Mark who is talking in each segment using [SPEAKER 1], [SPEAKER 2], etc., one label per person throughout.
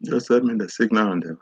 [SPEAKER 1] Just send me the signal on them.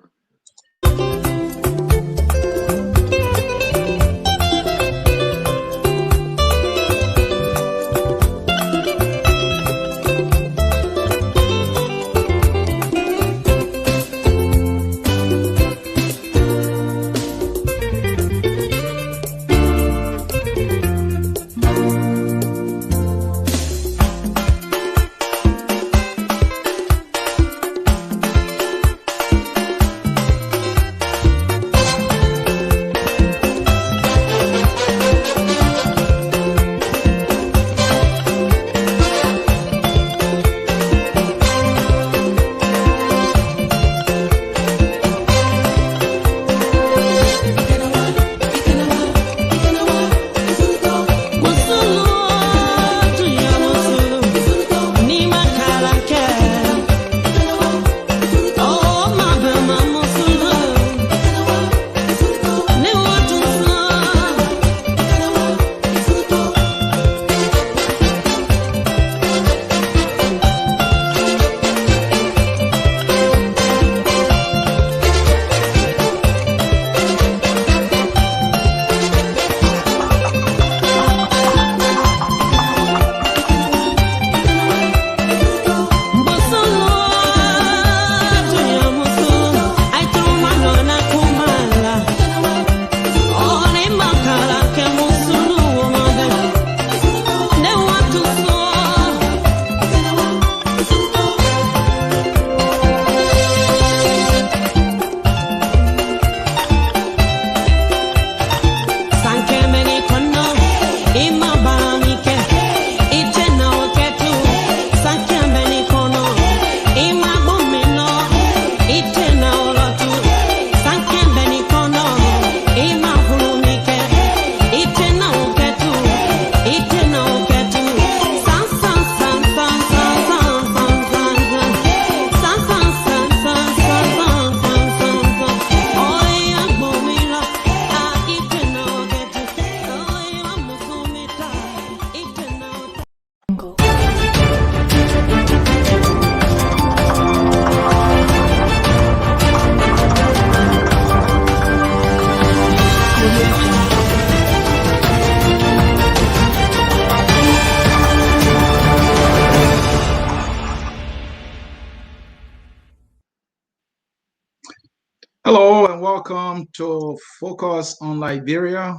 [SPEAKER 2] Hello and welcome to Focus on Liberia.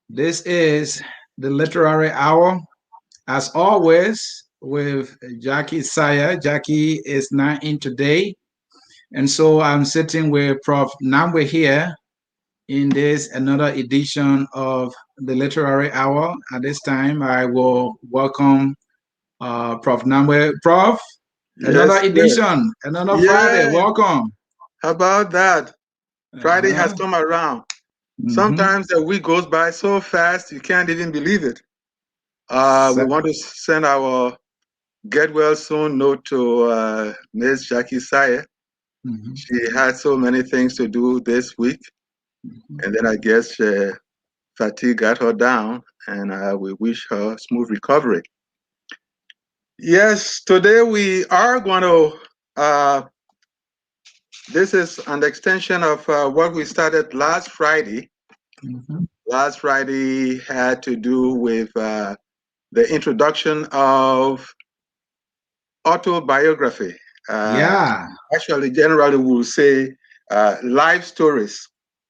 [SPEAKER 2] This is the Literary Hour, as always, with Jackie Sayegh. Jackie is not in today, and so I'm sitting with Prof. Nagbe here in this another edition of the Literary Hour. At this time, I will welcome Prof. Nagbe. Prof, another edition, another Friday. Welcome.
[SPEAKER 1] How about that? Friday has come around. Sometimes the week goes by so fast you can't even believe it. We want to send our get well soon note to Ms. Jackie Sayegh. She had so many things to do this week, and then I guess fatigue got her down, and we wish her smooth recovery. Yes, today we are going to this is an extension of what we started last Friday. Last Friday had to do with the introduction of autobiography. Actually, generally, we will say life stories.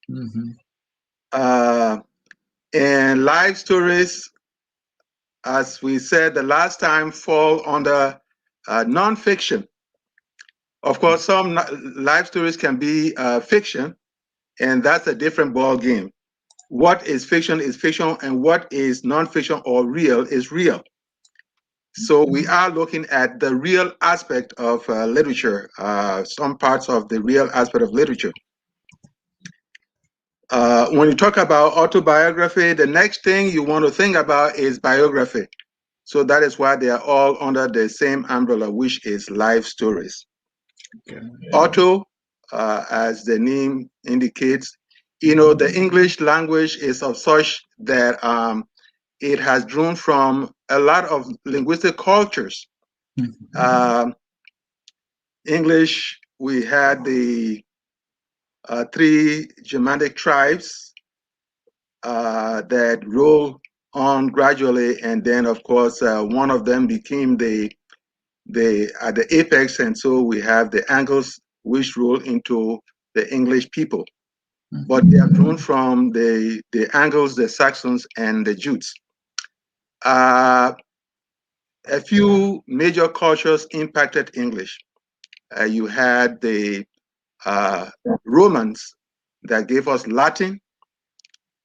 [SPEAKER 1] And life stories, as we said the last time, fall under nonfiction. Of course, some life stories can be fiction, and that's a different ball game. What is fiction, and what is nonfiction or real is real. So we are looking at the real aspect of literature, some parts of the real aspect of literature. When you talk about autobiography, the next thing you want to think about is biography. So that is why they are all under the same umbrella, which is life stories. Auto, as the name indicates, you know, the English language is of such that it has drawn from a lot of linguistic cultures. English we had the three Germanic tribes that ruled on gradually, and then of course one of them became the at the apex, and so we have the Angles which rule into the English people. But they have grown from the Angles, the Saxons, and the Jutes. A few major cultures impacted English. You had the Romans that gave us Latin,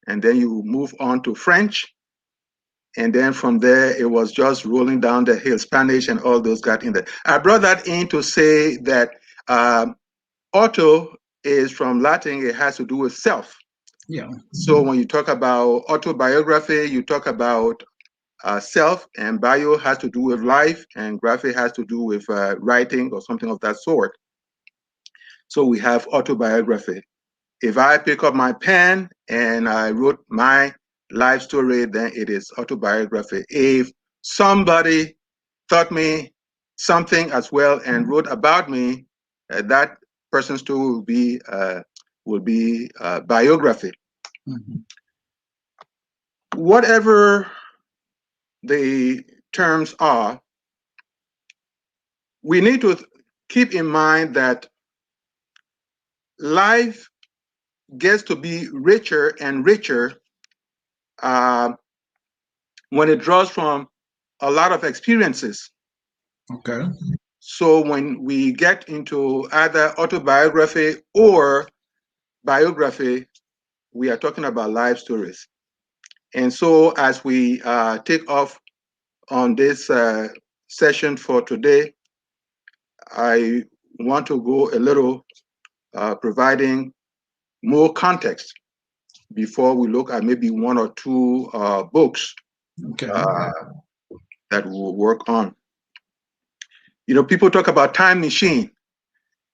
[SPEAKER 1] and then you move on to French, and then from there it was just rolling down the hill. Spanish and all those got in there. I brought that in to say that auto is from Latin. It has to do with self.
[SPEAKER 2] Yeah.
[SPEAKER 1] So when you talk about autobiography, you talk about self, and bio has to do with life, and graphy has to do with writing or something of that sort. So we have autobiography. If I pick up my pen and I wrote my life story, then it is autobiography. If somebody taught me something as well and wrote about me, that person's story will be biography.
[SPEAKER 2] Mm-hmm.
[SPEAKER 1] Whatever the terms are, we need to keep in mind that life gets to be richer and richer uh, when it draws from a lot of experiences.
[SPEAKER 2] Okay.
[SPEAKER 1] So when we get into either autobiography or biography, we are talking about life stories. And so as we take off on this session for today, I want to go a little providing more context before we look at maybe one or two books
[SPEAKER 2] Okay.
[SPEAKER 1] that we'll work on. You know, people talk about time machine.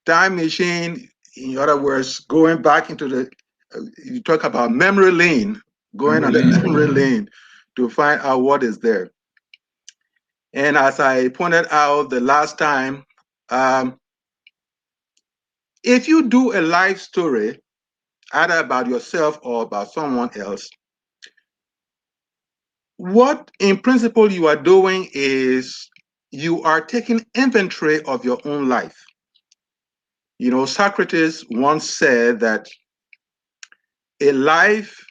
[SPEAKER 1] Time machine, in other words, going back into you talk about memory lane, going on the memory lane to find out what is there. And as I pointed out the last time, if you do a life story, either about yourself or about someone else, what in principle you are doing is you are taking inventory of your own life. You know, Socrates once said that a life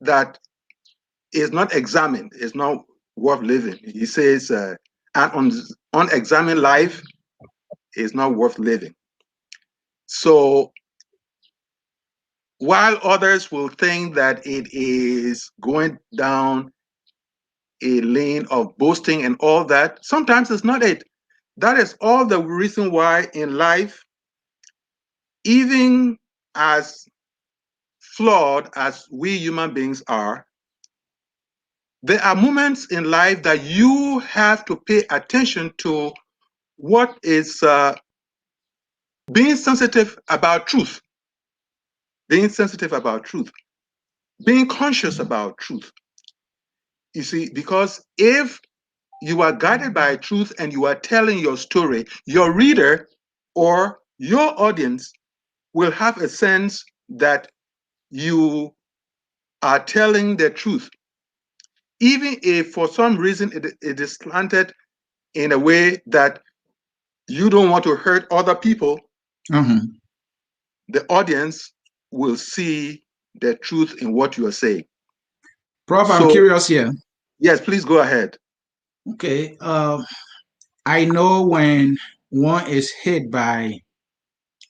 [SPEAKER 1] that is not examined is not worth living. He says an unexamined life is not worth living. So while others will think that it is going down a lane of boasting and all that, sometimes it's not it. That is all the reason why in life, even as flawed as we human beings are, there are moments in life that you have to pay attention to what is being sensitive about truth, being sensitive about truth, being conscious about truth. You see, because if you are guided by truth and you are telling your story, your reader or your audience will have a sense that you are telling the truth. Even if for some reason it is slanted in a way that you don't want to hurt other people, the audience will see the truth in what you are saying.
[SPEAKER 2] Prof, I'm
[SPEAKER 1] So,
[SPEAKER 2] curious here.
[SPEAKER 1] yes, please go ahead.
[SPEAKER 2] Okay. I know when one is hit by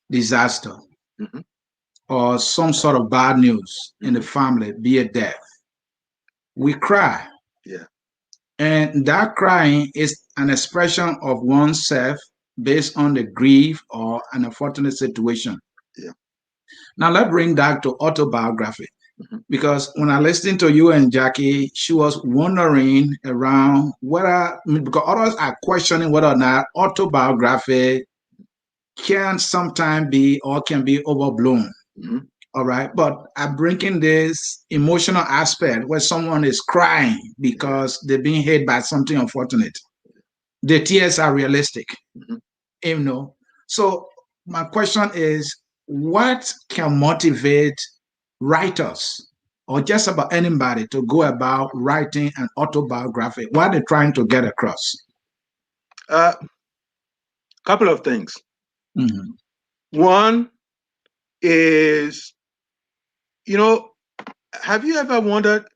[SPEAKER 2] disaster
[SPEAKER 1] Mhm.
[SPEAKER 2] or some sort of bad news in the
[SPEAKER 1] Mhm.
[SPEAKER 2] family, be it death, we cry.
[SPEAKER 1] Yeah.
[SPEAKER 2] And that crying is an expression of oneself based on the grief or an unfortunate situation.
[SPEAKER 1] Yeah.
[SPEAKER 2] Now let's bring that to autobiography.
[SPEAKER 1] Mhm.
[SPEAKER 2] Because when I listened to you and Jackie, she was wondering around whether, because others are questioning whether or not autobiography can sometimes be or can be overblown.
[SPEAKER 1] Mhm.
[SPEAKER 2] All right. But I'm bringing this emotional aspect where someone is crying
[SPEAKER 1] Yeah.
[SPEAKER 2] because they're being hit by something unfortunate. The tears are realistic,
[SPEAKER 1] Mhm.
[SPEAKER 2] you know. So my question is, what can motivate writers or just about anybody to go about writing an autobiography? What are they trying to get across?
[SPEAKER 1] A couple of things.
[SPEAKER 2] Mhm.
[SPEAKER 1] One is, you know, have you ever wondered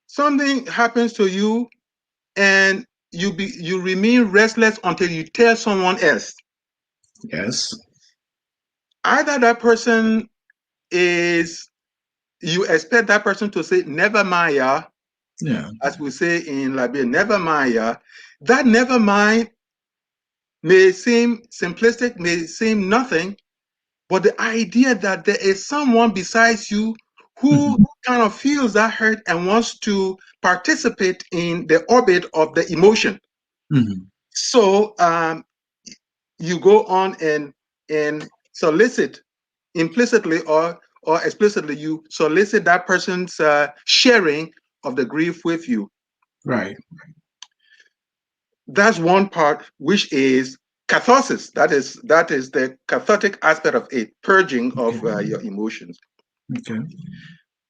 [SPEAKER 1] something happens to you and you remain restless until you tell someone else?
[SPEAKER 2] Yes.
[SPEAKER 1] Either that person is you expect that person to say never mind, yeah,
[SPEAKER 2] Yeah.
[SPEAKER 1] as we say in Liberia, never mind, yeah. That never mind may seem simplistic, may seem nothing, but the idea that there is someone besides you who
[SPEAKER 2] Mhm.
[SPEAKER 1] kind of feels that hurt and wants to participate in the orbit of the emotion.
[SPEAKER 2] Mhm.
[SPEAKER 1] So you go on and solicit implicitly or explicitly, you solicit that person's sharing of the grief with you.
[SPEAKER 2] Right.
[SPEAKER 1] That's one part, which is catharsis. That is the cathartic aspect of it, purging
[SPEAKER 2] Okay.
[SPEAKER 1] of your emotions.
[SPEAKER 2] Okay.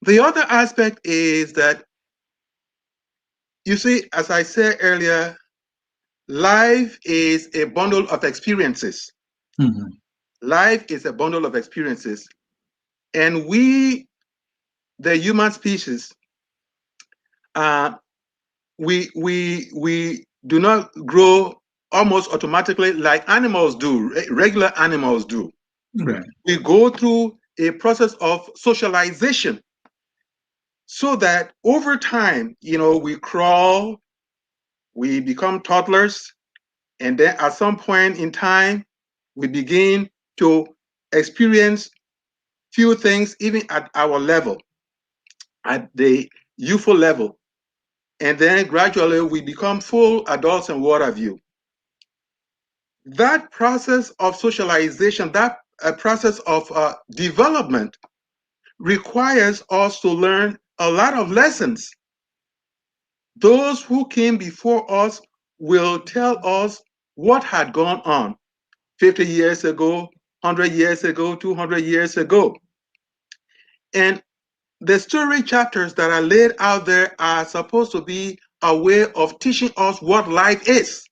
[SPEAKER 1] The other aspect is that, you see, as I said earlier, life is a bundle of experiences.
[SPEAKER 2] Mhm.
[SPEAKER 1] Life is a bundle of experiences, and we, the human species, uh, we do not grow almost automatically like animals do, regular animals do.
[SPEAKER 2] Right.
[SPEAKER 1] We go through a process of socialization so that over time, we crawl, we become toddlers, and then at some point in time, we begin to experience few things even at our level, at the youthful level. And then gradually we become full adults and what have you. That process of socialization, that process of development requires us to learn a lot of lessons. Those who came before us will tell us what had gone on 50 years ago, 100 years ago, 200 years ago. And the story chapters that are laid out there are supposed to be a way of teaching us what life is.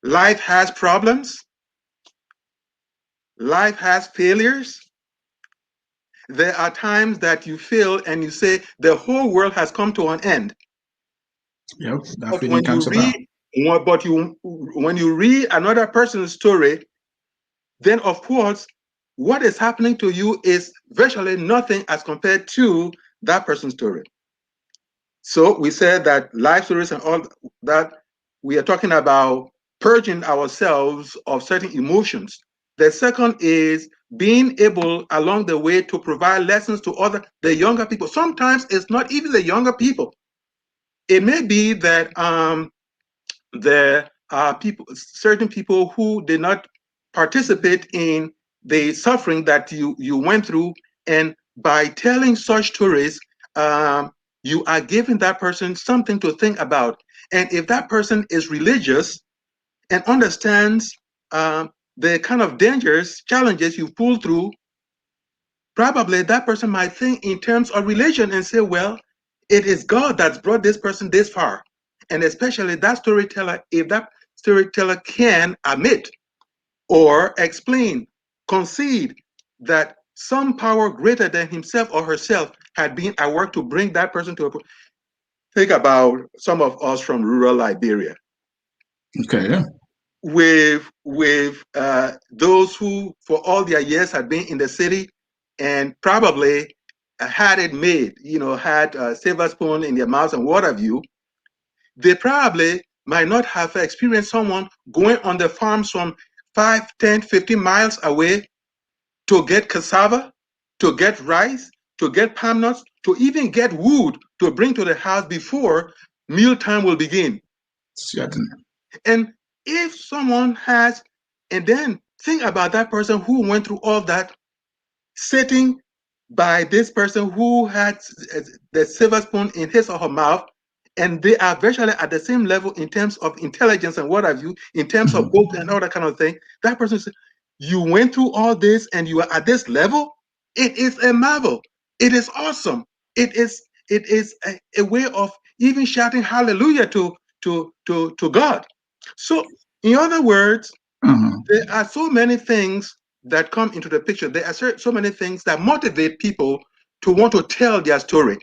[SPEAKER 1] Life has problems, life has failures. There are times that you fail and you say the whole world has come to an end.
[SPEAKER 2] Yep. That
[SPEAKER 1] But
[SPEAKER 2] feeling
[SPEAKER 1] when you
[SPEAKER 2] comes about.
[SPEAKER 1] read, when you read another person's story, then of course, what is happening to you is virtually nothing as compared to that person's story. So we said that life stories and all that, we are talking about purging ourselves of certain emotions. The second is being able along the way to provide lessons to the younger people. Sometimes it's not even the younger people. It may be that there are certain people who did not participate in the suffering that you went through, and by telling such stories, you are giving that person something to think about. And if that person is religious and understands the kind of dangers, challenges you pull through, probably that person might think in terms of religion and say, well, it is God that's brought this person this far. And especially that storyteller, if that storyteller can admit or explain, concede that some power greater than himself or herself had been at work to bring that person to a point. Think about some of us from rural Liberia
[SPEAKER 2] Okay.
[SPEAKER 1] with those who for all their years had been in the city and probably had it made, had a silver spoon in their mouths and what have you. They probably might not have experienced someone going on the farms from 5, 10, 15 miles away to get cassava, to get rice, to get palm nuts, to even get wood to bring to the house before mealtime will begin.
[SPEAKER 2] Certainly.
[SPEAKER 1] And if someone has, and then think about that person who went through all that, sitting by this person who had the silver spoon in his or her mouth, and they are virtually at the same level in terms of intelligence and what have you, in terms of book and all that kind of thing. That person says, you went through all this and you are at this level. It is a marvel. It is awesome. It is a way of even shouting hallelujah to God. So, in other words, there are so many things that come into the picture. There are so many things that motivate people to want to tell their story.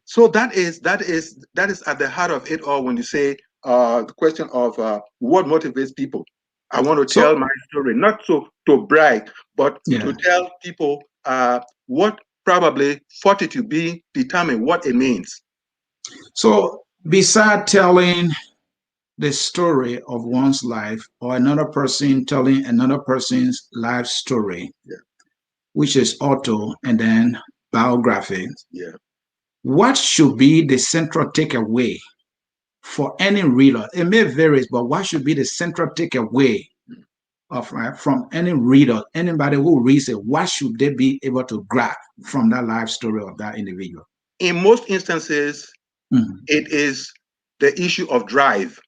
[SPEAKER 1] So that is at the heart of it all. When you say the question of what motivates people, I want to tell
[SPEAKER 2] So,
[SPEAKER 1] my story, not to brag, but
[SPEAKER 2] yeah.
[SPEAKER 1] to tell people what probably fortitude being determine what it means.
[SPEAKER 2] So, beside telling the story of one's life or another person telling another person's life story,
[SPEAKER 1] Yeah.
[SPEAKER 2] which is auto and then biography,
[SPEAKER 1] Yeah.
[SPEAKER 2] what should be the central takeaway for any reader? It may vary, but what should be the central takeaway of from any reader, anybody who reads it? What should they be able to grab from that life story of that individual?
[SPEAKER 1] In most instances,
[SPEAKER 2] Mhm.
[SPEAKER 1] it is the issue of drive,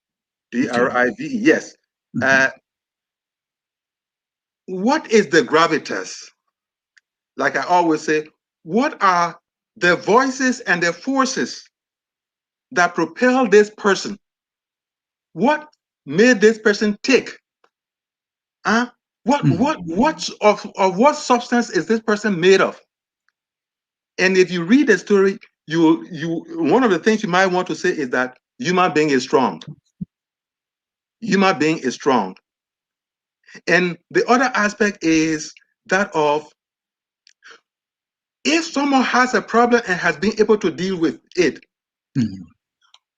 [SPEAKER 2] Okay.
[SPEAKER 1] DRIVE. Yes.
[SPEAKER 2] Mhm.
[SPEAKER 1] What is the gravitas? Like I always say, what are the voices and the forces that propel this person? What made this person tick? Huh? Of what substance is this person made of? And if you read the story, you one of the things you might want to say is that human being is strong. Human being is strong. And the other aspect is that of if someone has a problem and has been able to deal with it,
[SPEAKER 2] Mhm.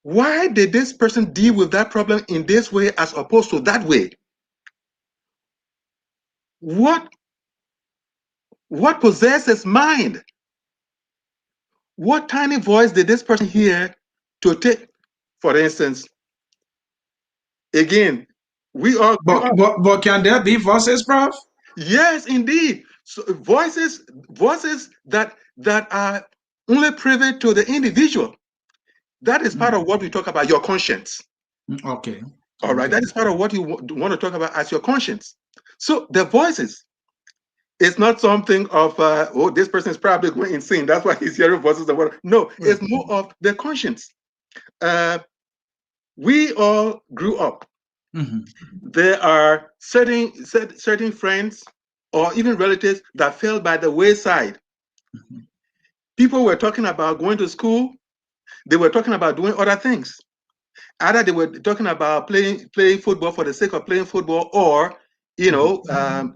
[SPEAKER 1] why did this person deal with that problem in this way as opposed to that way? What possessed his mind? What tiny voice did this person hear to take? For instance, again,
[SPEAKER 2] But can there be voices, Prof?
[SPEAKER 1] yes, indeed. So voices that are only private to the individual. That is part of what we talk about your conscience.
[SPEAKER 2] Okay.
[SPEAKER 1] All right,
[SPEAKER 2] Okay.
[SPEAKER 1] that is part of what you want to talk about as your conscience. So the voices, it's not something of oh, this person is probably going insane. That's why he's hearing voices and what. No,
[SPEAKER 2] Right.
[SPEAKER 1] it's more of the conscience. Uh, we all grew up.
[SPEAKER 2] Mhm.
[SPEAKER 1] There are certain friends or even relatives that fell by the wayside.
[SPEAKER 2] Mhm.
[SPEAKER 1] People were talking about going to school. They were talking about doing other things. Either they were talking about playing football for the sake of playing football, or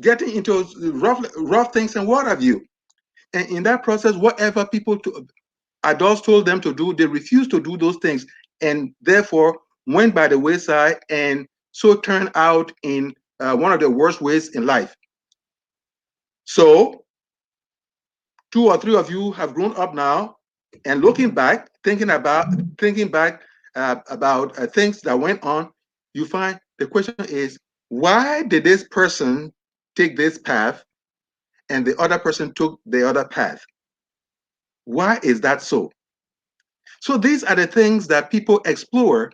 [SPEAKER 1] getting into rough things and what have you. And in that process, whatever adults told them to do, they refused to do those things, and therefore went by the wayside, and so turned out in one of the worst ways in life. So, two or three of you have grown up now, and looking back, thinking back about things that went on, you find the question is, why did this person take this path, and the other person took the other path? Why is that so? So these are the things that people explore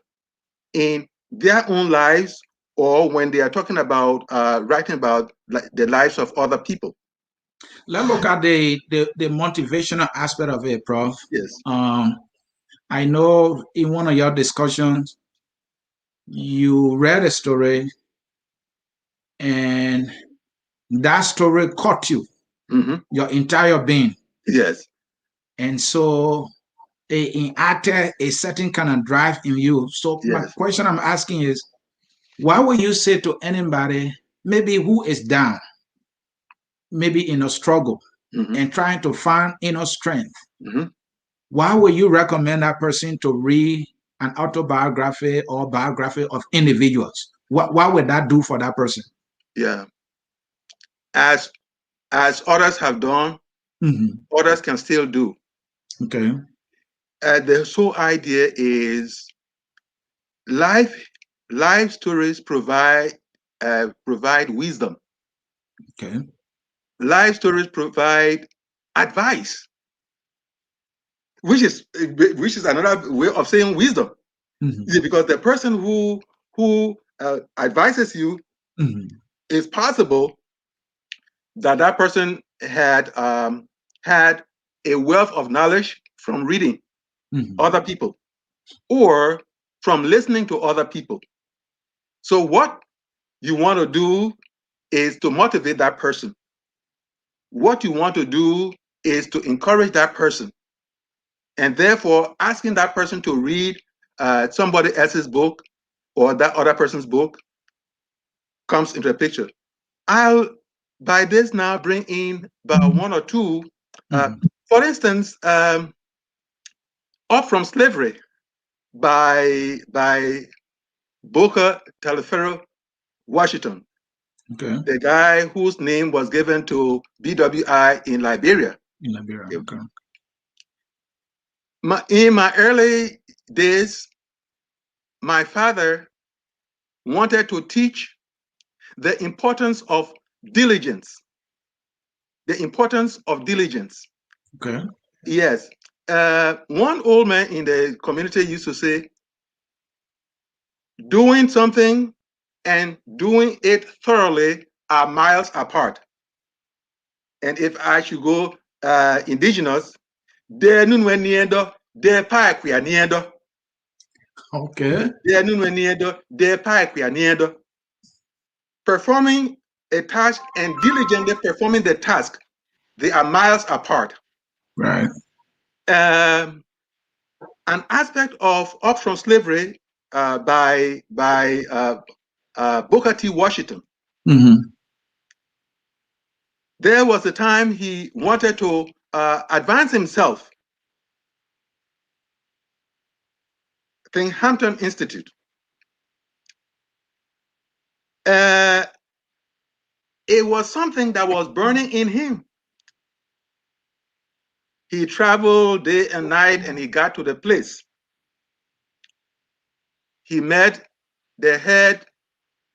[SPEAKER 1] in their own lives, or when they are talking about writing about the lives of other people.
[SPEAKER 2] Let's look at the motivational aspect of it, Prof.
[SPEAKER 1] Yes.
[SPEAKER 2] Um, I know in one of your discussions, you read a story and that story caught you, your entire being.
[SPEAKER 1] Yes.
[SPEAKER 2] And so it enacted a certain kind of drive in you. So my
[SPEAKER 1] Yes.
[SPEAKER 2] question I'm asking is, what would you say to anybody, maybe who is down, maybe in a struggle and trying to find inner strength? Why would you recommend that person to read an autobiography or biography of individuals? What would that do for that person?
[SPEAKER 1] Yeah. As others have done, others can still do.
[SPEAKER 2] Okay.
[SPEAKER 1] The whole idea is life stories provide wisdom.
[SPEAKER 2] Okay.
[SPEAKER 1] Life stories provide advice. which is another way of saying wisdom. Because the person who advises you, it's possible that that person had had a wealth of knowledge from reading other people or from listening to other people. So what you want to do is to motivate that person. What you want to do is to encourage that person. And therefore, asking that person to read somebody else's book or that other person's book comes into the picture. I'll, by this now, bring in about one or two. For instance, Up from Slavery by Booker Taliaferro Washington, the guy whose name was given to BWI in Liberia.
[SPEAKER 2] Okay.
[SPEAKER 1] In my early days, my father wanted to teach the importance of diligence. The importance of diligence.
[SPEAKER 2] Okay.
[SPEAKER 1] Yes. One old man in the community used to say, doing something and doing it thoroughly are miles apart. And if I should go indigenous, de nunwe niendo, de paekwe niendo.
[SPEAKER 2] Okay.
[SPEAKER 1] De nunwe niendo, de paekwe niendo. Performing a task and diligently performing the task, they are miles apart.
[SPEAKER 2] Right.
[SPEAKER 1] An aspect of Up from Slavery by Booker T. Washington. There was a time he wanted to advance himself. Think Hampton Institute. It was something that was burning in him. He traveled day and night and he got to the place. He met the head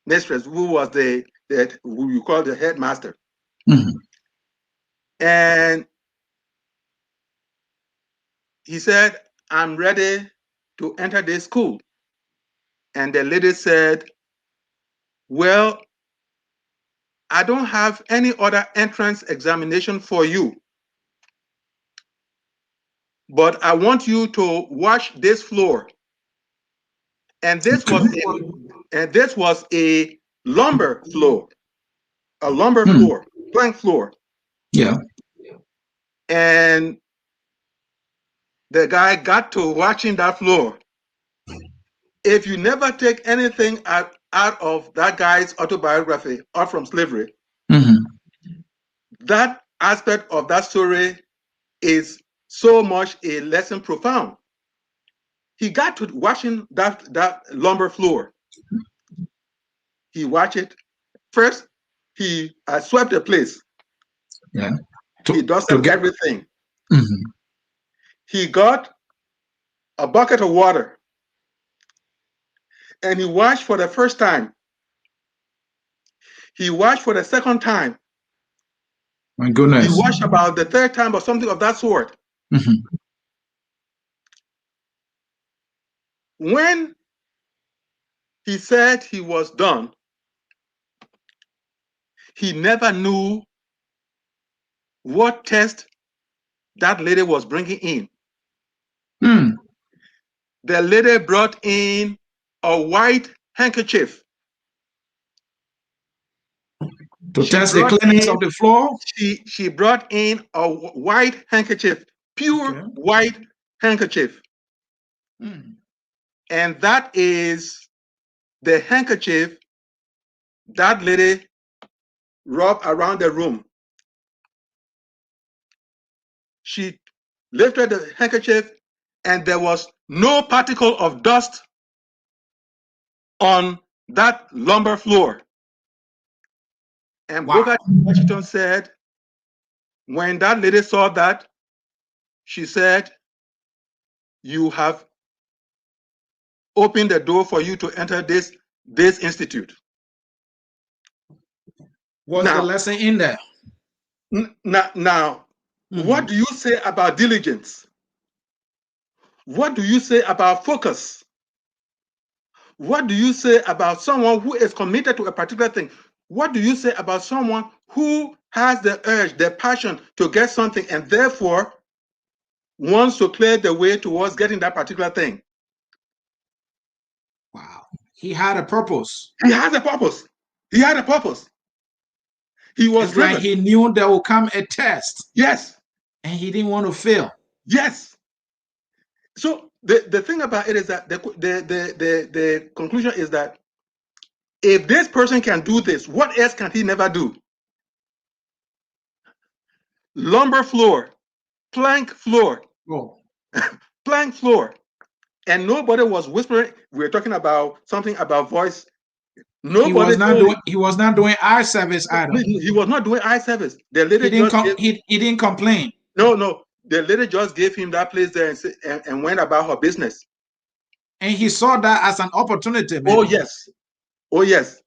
[SPEAKER 1] mistress, who was who you call the headmaster. And he said, I'm ready to enter this school. And the lady said, well, I don't have any other entrance examination for you, but I want you to wash this floor. And this was a lumber floor, plank floor.
[SPEAKER 2] Yeah.
[SPEAKER 1] And the guy got to watching that floor. If you never take anything out of that guy's autobiography, Up from Slavery, that aspect of that story is so much a lesson profound. He got to watching that lumber floor. He watched it. First, he swept the place.
[SPEAKER 2] Yeah.
[SPEAKER 1] He dusted everything. He got a bucket of water and he washed for the first time. He washed for the second time.
[SPEAKER 2] My goodness.
[SPEAKER 1] He washed about the third time or something of that sort. When he said he was done, he never knew what test that lady was bringing in. The lady brought in a white handkerchief
[SPEAKER 2] to test the cleanness of the floor.
[SPEAKER 1] She brought in a white handkerchief, pure white handkerchief. And that is the handkerchief that lady rubbed around the room. She lifted the handkerchief and there was no particle of dust on that lumber floor. And Booker Washington said, when that lady saw that, she said, you have opened the door for you to enter this institute.
[SPEAKER 2] What's the lesson in there?
[SPEAKER 1] Now, what do you say about diligence? What do you say about focus? What do you say about someone who is committed to a particular thing? What do you say about someone who has the urge, the passion to get something and therefore wants to clear the way towards getting that particular thing?
[SPEAKER 2] Wow. He had a purpose.
[SPEAKER 1] He has a purpose. He had a purpose. He was
[SPEAKER 2] It's like
[SPEAKER 1] driven.
[SPEAKER 2] he knew there will come a test.
[SPEAKER 1] Yes.
[SPEAKER 2] And he didn't want to fail.
[SPEAKER 1] Yes. So the thing about it is that the conclusion is that if this person can do this, what else can he never do? Lumber floor, plank floor,
[SPEAKER 2] Oh.
[SPEAKER 1] plank floor. And nobody was whispering. We're talking about something about voice. Nobody
[SPEAKER 2] he was not doing eye service either.
[SPEAKER 1] He was not doing eye service. The lady
[SPEAKER 2] he didn't complain.
[SPEAKER 1] No. The lady just gave him that place there and went about her business.
[SPEAKER 2] And he saw that as an opportunity. Maybe.
[SPEAKER 1] Oh yes. Oh yes.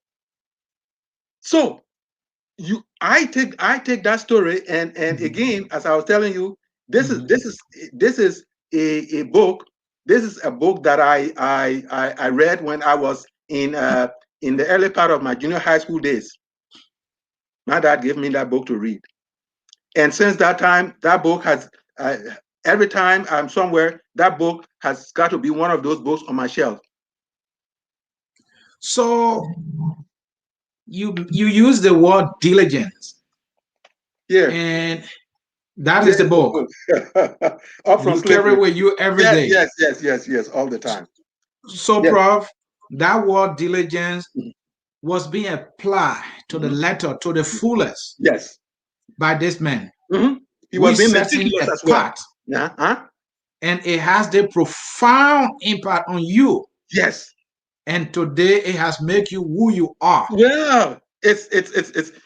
[SPEAKER 1] So I take that story and again, as I was telling you, this is a book. This is a book that I read when I was in the early part of my junior high school days. My dad gave me that book to read, and since that time, that book has every time I'm somewhere, that book has got to be one of those books on my shelf.
[SPEAKER 2] So you use the word diligence.
[SPEAKER 1] Yeah.
[SPEAKER 2] And that is the book.
[SPEAKER 1] Up from
[SPEAKER 2] you carry with you every day.
[SPEAKER 1] Yes, all the time.
[SPEAKER 2] So, yes. Prof, that word diligence was being applied to the letter, to the fullest.
[SPEAKER 1] Yes.
[SPEAKER 2] By this man.
[SPEAKER 1] He was being meticulous as well. Yeah.
[SPEAKER 2] And it has the profound impact on you.
[SPEAKER 1] Yes.
[SPEAKER 2] And today it has made you who you are.
[SPEAKER 1] Well, it's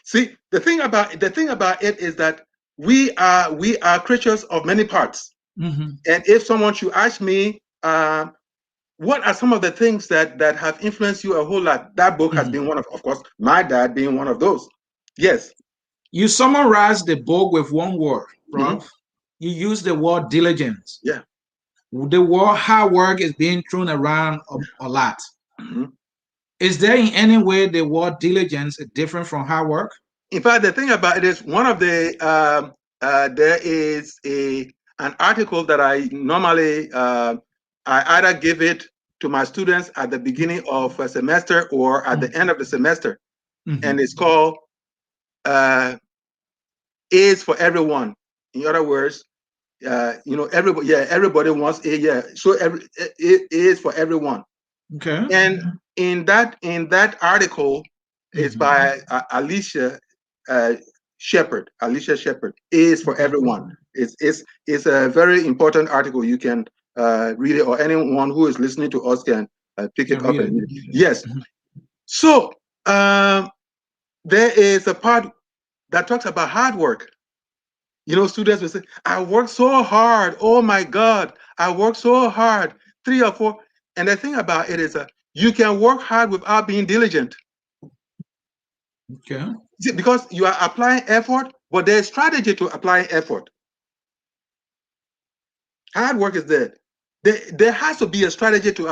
[SPEAKER 1] see, the thing about it is that we are creatures of many parts. And if someone should ask me, what are some of the things that have influenced you a whole lot? That book has been one of course, my dad being one of those. Yes.
[SPEAKER 2] You summarize the book with one word, Prof. You use the word diligence.
[SPEAKER 1] Yeah.
[SPEAKER 2] The word hard work is being thrown around a lot. Is there in any way the word diligence is different from hard work?
[SPEAKER 1] In fact, the thing about it is one of the there is an article that I normally I either give it to my students at the beginning of a semester or at the end of the semester, and it's called A's for everyone. In other words, everybody wants A. Yeah, so it is for everyone.
[SPEAKER 2] Okay.
[SPEAKER 1] And in that article, it's by Alicia Shepherd. Alicia Shepherd. Is for everyone. It's a very important article. You can read it, or anyone who is listening to us can pick it up and read it. Yes. So there is a part that talks about hard work. Students will say, I work so hard. Oh my God, I work so hard. 3 or 4. And the thing about it is you can work hard without being diligent.
[SPEAKER 2] Okay.
[SPEAKER 1] Because you are applying effort, but there's strategy to applying effort. Hard work is there. There has to be a strategy to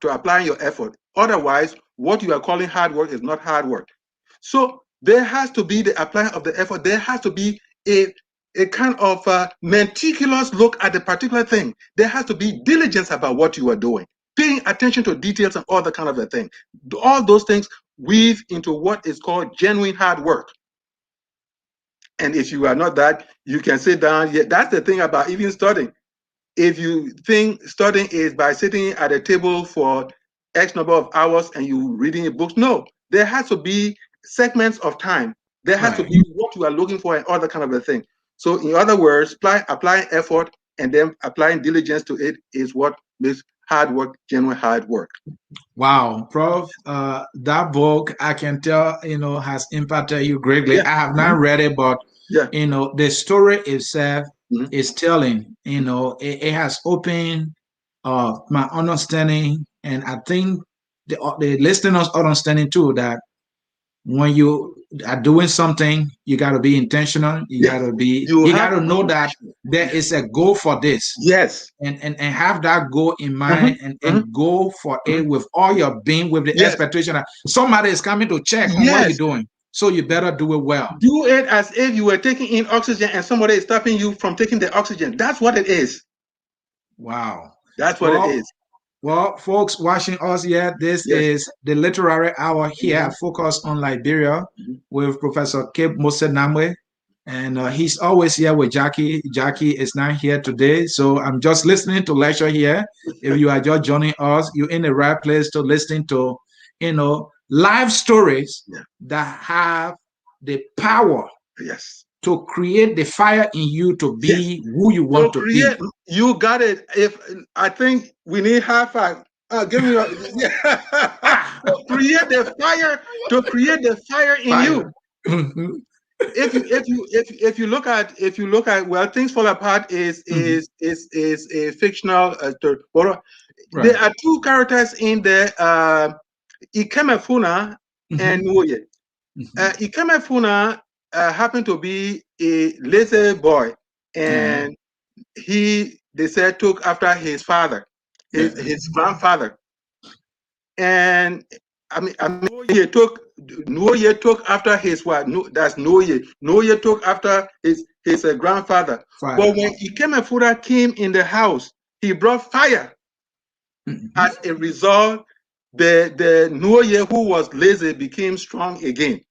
[SPEAKER 1] applying your effort. Otherwise, what you are calling hard work is not hard work. So there has to be the applying of the effort. There has to be a kind of meticulous look at the particular thing. There has to be diligence about what you are doing, paying attention to details and all that kind of a thing. All those things weave into what is called genuine hard work. And if you are not that, you can sit down. Yeah, that's the thing about even studying. If you think studying is by sitting at a table for X number of hours and you reading books, no, there has to be segments of time. There has to be what you are looking for and all that kind of a thing. So in other words, applying effort and then applying diligence to it is what makes hard work genuine hard work.
[SPEAKER 2] Wow, Prof, that book I can tell has impacted you greatly. Yeah. I have not read it, but the story itself is telling. It has opened my understanding, and I think the listeners' understanding too, that when you are doing something, you got to be intentional. You got
[SPEAKER 1] Yes.
[SPEAKER 2] to be,
[SPEAKER 1] You
[SPEAKER 2] you
[SPEAKER 1] have
[SPEAKER 2] got to
[SPEAKER 1] to
[SPEAKER 2] know
[SPEAKER 1] be
[SPEAKER 2] that
[SPEAKER 1] intentional.
[SPEAKER 2] there is a goal for this.
[SPEAKER 1] Yes.
[SPEAKER 2] And have that goal in
[SPEAKER 1] Mhm,
[SPEAKER 2] mind and
[SPEAKER 1] mhm,
[SPEAKER 2] go for
[SPEAKER 1] mhm.
[SPEAKER 2] it with all your being, with the
[SPEAKER 1] Yes.
[SPEAKER 2] expectation that somebody is coming to check on what you're
[SPEAKER 1] Yes.
[SPEAKER 2] doing. So you better do it well.
[SPEAKER 1] Do it as if you were taking in oxygen and somebody is stopping you from taking the oxygen. That's what it is.
[SPEAKER 2] Wow.
[SPEAKER 1] That's what it
[SPEAKER 2] Well,
[SPEAKER 1] is.
[SPEAKER 2] well, folks watching us here, this
[SPEAKER 1] Yes.
[SPEAKER 2] is the literary hour here
[SPEAKER 1] Mhm,
[SPEAKER 2] at Focus on Liberia
[SPEAKER 1] mhm.
[SPEAKER 2] with Professor Kip Mose Namwe. And he's always here with Jackie. Jackie is not here today. So I'm just listening to lecture here. If you are just joining us, you're in the right place to listen to, live stories
[SPEAKER 1] Yeah.
[SPEAKER 2] that have the power
[SPEAKER 1] Yes.
[SPEAKER 2] to create the fire in you to
[SPEAKER 1] Yes.
[SPEAKER 2] be who you
[SPEAKER 1] To
[SPEAKER 2] want to be.
[SPEAKER 1] create, you got it. If I think we need high five. Give me a yeah. To create the fire in you.
[SPEAKER 2] Fire. Mhm.
[SPEAKER 1] If you look at well, Things Fall Apart is a fictional story. But there
[SPEAKER 2] Right.
[SPEAKER 1] are two characters in there, Ikemefuna and
[SPEAKER 2] Mhm.
[SPEAKER 1] Nwoye.
[SPEAKER 2] Mhm.
[SPEAKER 1] Ikemefuna happened to be a lazy boy,
[SPEAKER 2] Yeah.
[SPEAKER 1] and they said took after his father,
[SPEAKER 2] Yeah.
[SPEAKER 1] his grandfather, and Nwoye took after his wife. No, that's Nwoye. Nwoye took after his grandfather. But
[SPEAKER 2] Fire.
[SPEAKER 1] when Ikemefuna came in the house, he brought fire.
[SPEAKER 2] Mhm.
[SPEAKER 1] As a result, the Nwoye who was lazy became strong again.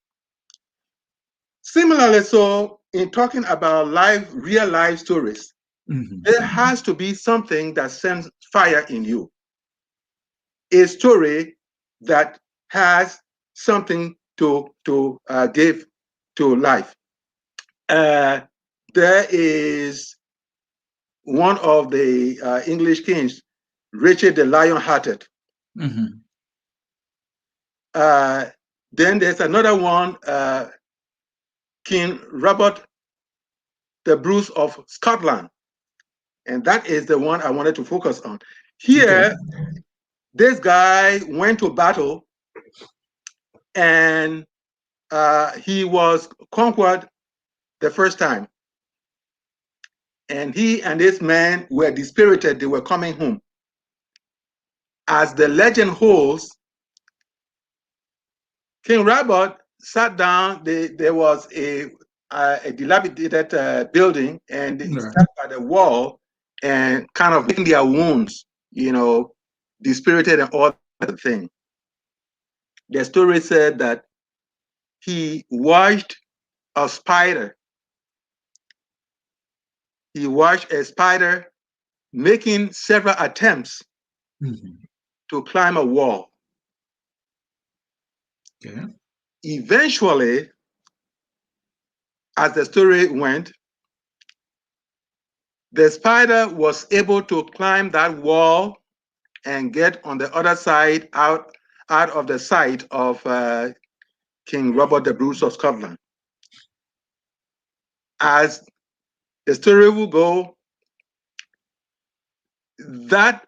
[SPEAKER 1] Similarly, so in talking about real life stories,
[SPEAKER 2] Mhm.
[SPEAKER 1] there has to be something that sends fire in you. A story that has something to give to life. Uh, there is one of the English kings, Richard the Lion-Hearted.
[SPEAKER 2] Mhm.
[SPEAKER 1] Uh, then there's another one, King Robert the Bruce of Scotland, and that is the one I wanted to focus on.
[SPEAKER 2] Okay.
[SPEAKER 1] Here, this guy went to battle, and he was conquered the first time. And he and his men were dispirited, they were coming home. As the legend holds, King Robert sat down, there was a dilapidated building, and they
[SPEAKER 2] Right.
[SPEAKER 1] sat by the wall and kind of licking their wounds, dispirited and all that thing. The story said that he watched a spider. He watched a spider making several attempts
[SPEAKER 2] Mhm.
[SPEAKER 1] to climb a wall.
[SPEAKER 2] Okay.
[SPEAKER 1] Eventually, as the story went, the spider was able to climb that wall and get on the other side out of the sight of King Robert the Bruce of Scotland. As the story will go, that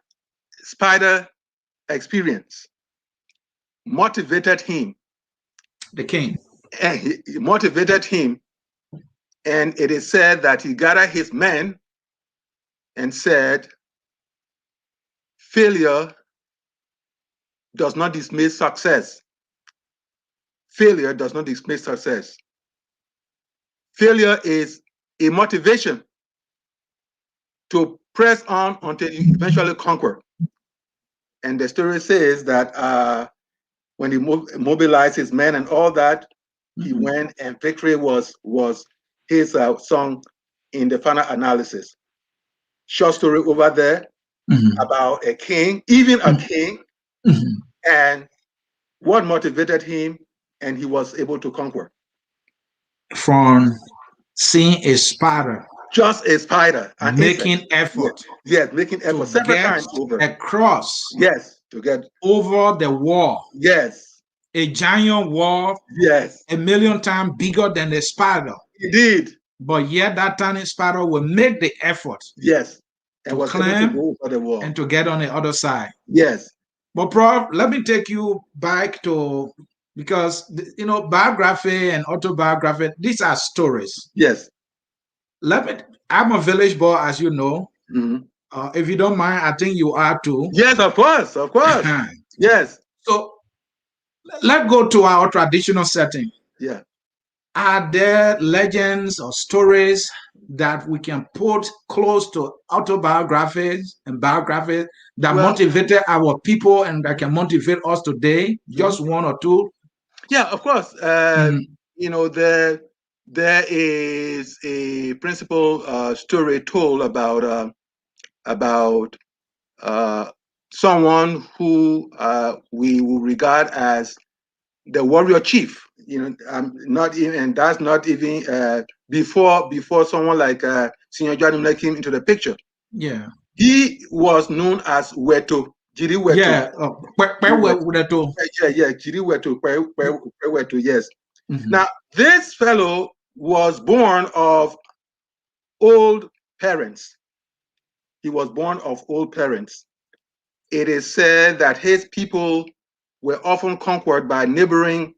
[SPEAKER 1] spider experience motivated him,
[SPEAKER 2] The king.
[SPEAKER 1] and he motivated him, and it is said that he gathered his men and said, failure does not dismiss success. Failure does not dismiss success. Failure is a motivation to press on until you eventually conquer. And the story says that when he mobilized his men and all that, he
[SPEAKER 2] Mhm.
[SPEAKER 1] went, and victory was his song in the final analysis. Short story over there
[SPEAKER 2] Mhm.
[SPEAKER 1] about a king, even a
[SPEAKER 2] Mhm.
[SPEAKER 1] king,
[SPEAKER 2] Mhm.
[SPEAKER 1] and what motivated him, and he was able to conquer.
[SPEAKER 2] From seeing a spider
[SPEAKER 1] Just a spider, an insect.
[SPEAKER 2] making
[SPEAKER 1] Yes,
[SPEAKER 2] effort
[SPEAKER 1] yes, making effort
[SPEAKER 2] to
[SPEAKER 1] several
[SPEAKER 2] get
[SPEAKER 1] times over.
[SPEAKER 2] across
[SPEAKER 1] Yes, to get,
[SPEAKER 2] over the wall,
[SPEAKER 1] yes,
[SPEAKER 2] a giant wall,
[SPEAKER 1] yes,
[SPEAKER 2] a million times bigger than the spider.
[SPEAKER 1] indeed,
[SPEAKER 2] But yet that tiny spider will make the effort
[SPEAKER 1] yes, and
[SPEAKER 2] to
[SPEAKER 1] was able to
[SPEAKER 2] climb
[SPEAKER 1] go over the wall.
[SPEAKER 2] and to get on the other side.
[SPEAKER 1] Yes,
[SPEAKER 2] But Prof, let me take you back to because biography and autobiography, these are stories.
[SPEAKER 1] Yes.
[SPEAKER 2] I'm a village boy, as you know.
[SPEAKER 1] Mhm.
[SPEAKER 2] If you don't mind, I think you are too.
[SPEAKER 1] Yes, of course, of course. Yes.
[SPEAKER 2] So let's go to our traditional setting.
[SPEAKER 1] Yeah.
[SPEAKER 2] Are there legends or stories that we can put close to autobiographies and biographies that
[SPEAKER 1] Well,
[SPEAKER 2] motivated our people and that can motivate us today?
[SPEAKER 1] mhm.
[SPEAKER 2] Just one or two?
[SPEAKER 1] Yeah, of course.
[SPEAKER 2] Mhm.
[SPEAKER 1] There is a principal story told about uh, someone who we will regard as the warrior chief. Not even, and that's not even before someone like Senior Janumle came into the picture.
[SPEAKER 2] Yeah.
[SPEAKER 1] He was known as Weto, Jiri Weto.
[SPEAKER 2] Yeah.
[SPEAKER 1] Jiri Weto. Yeah, Jiri Weto, Weto, yes.
[SPEAKER 2] Mhm.
[SPEAKER 1] Now, this fellow was born of old parents. He was born of old parents. It is said that his people were often conquered by neighboring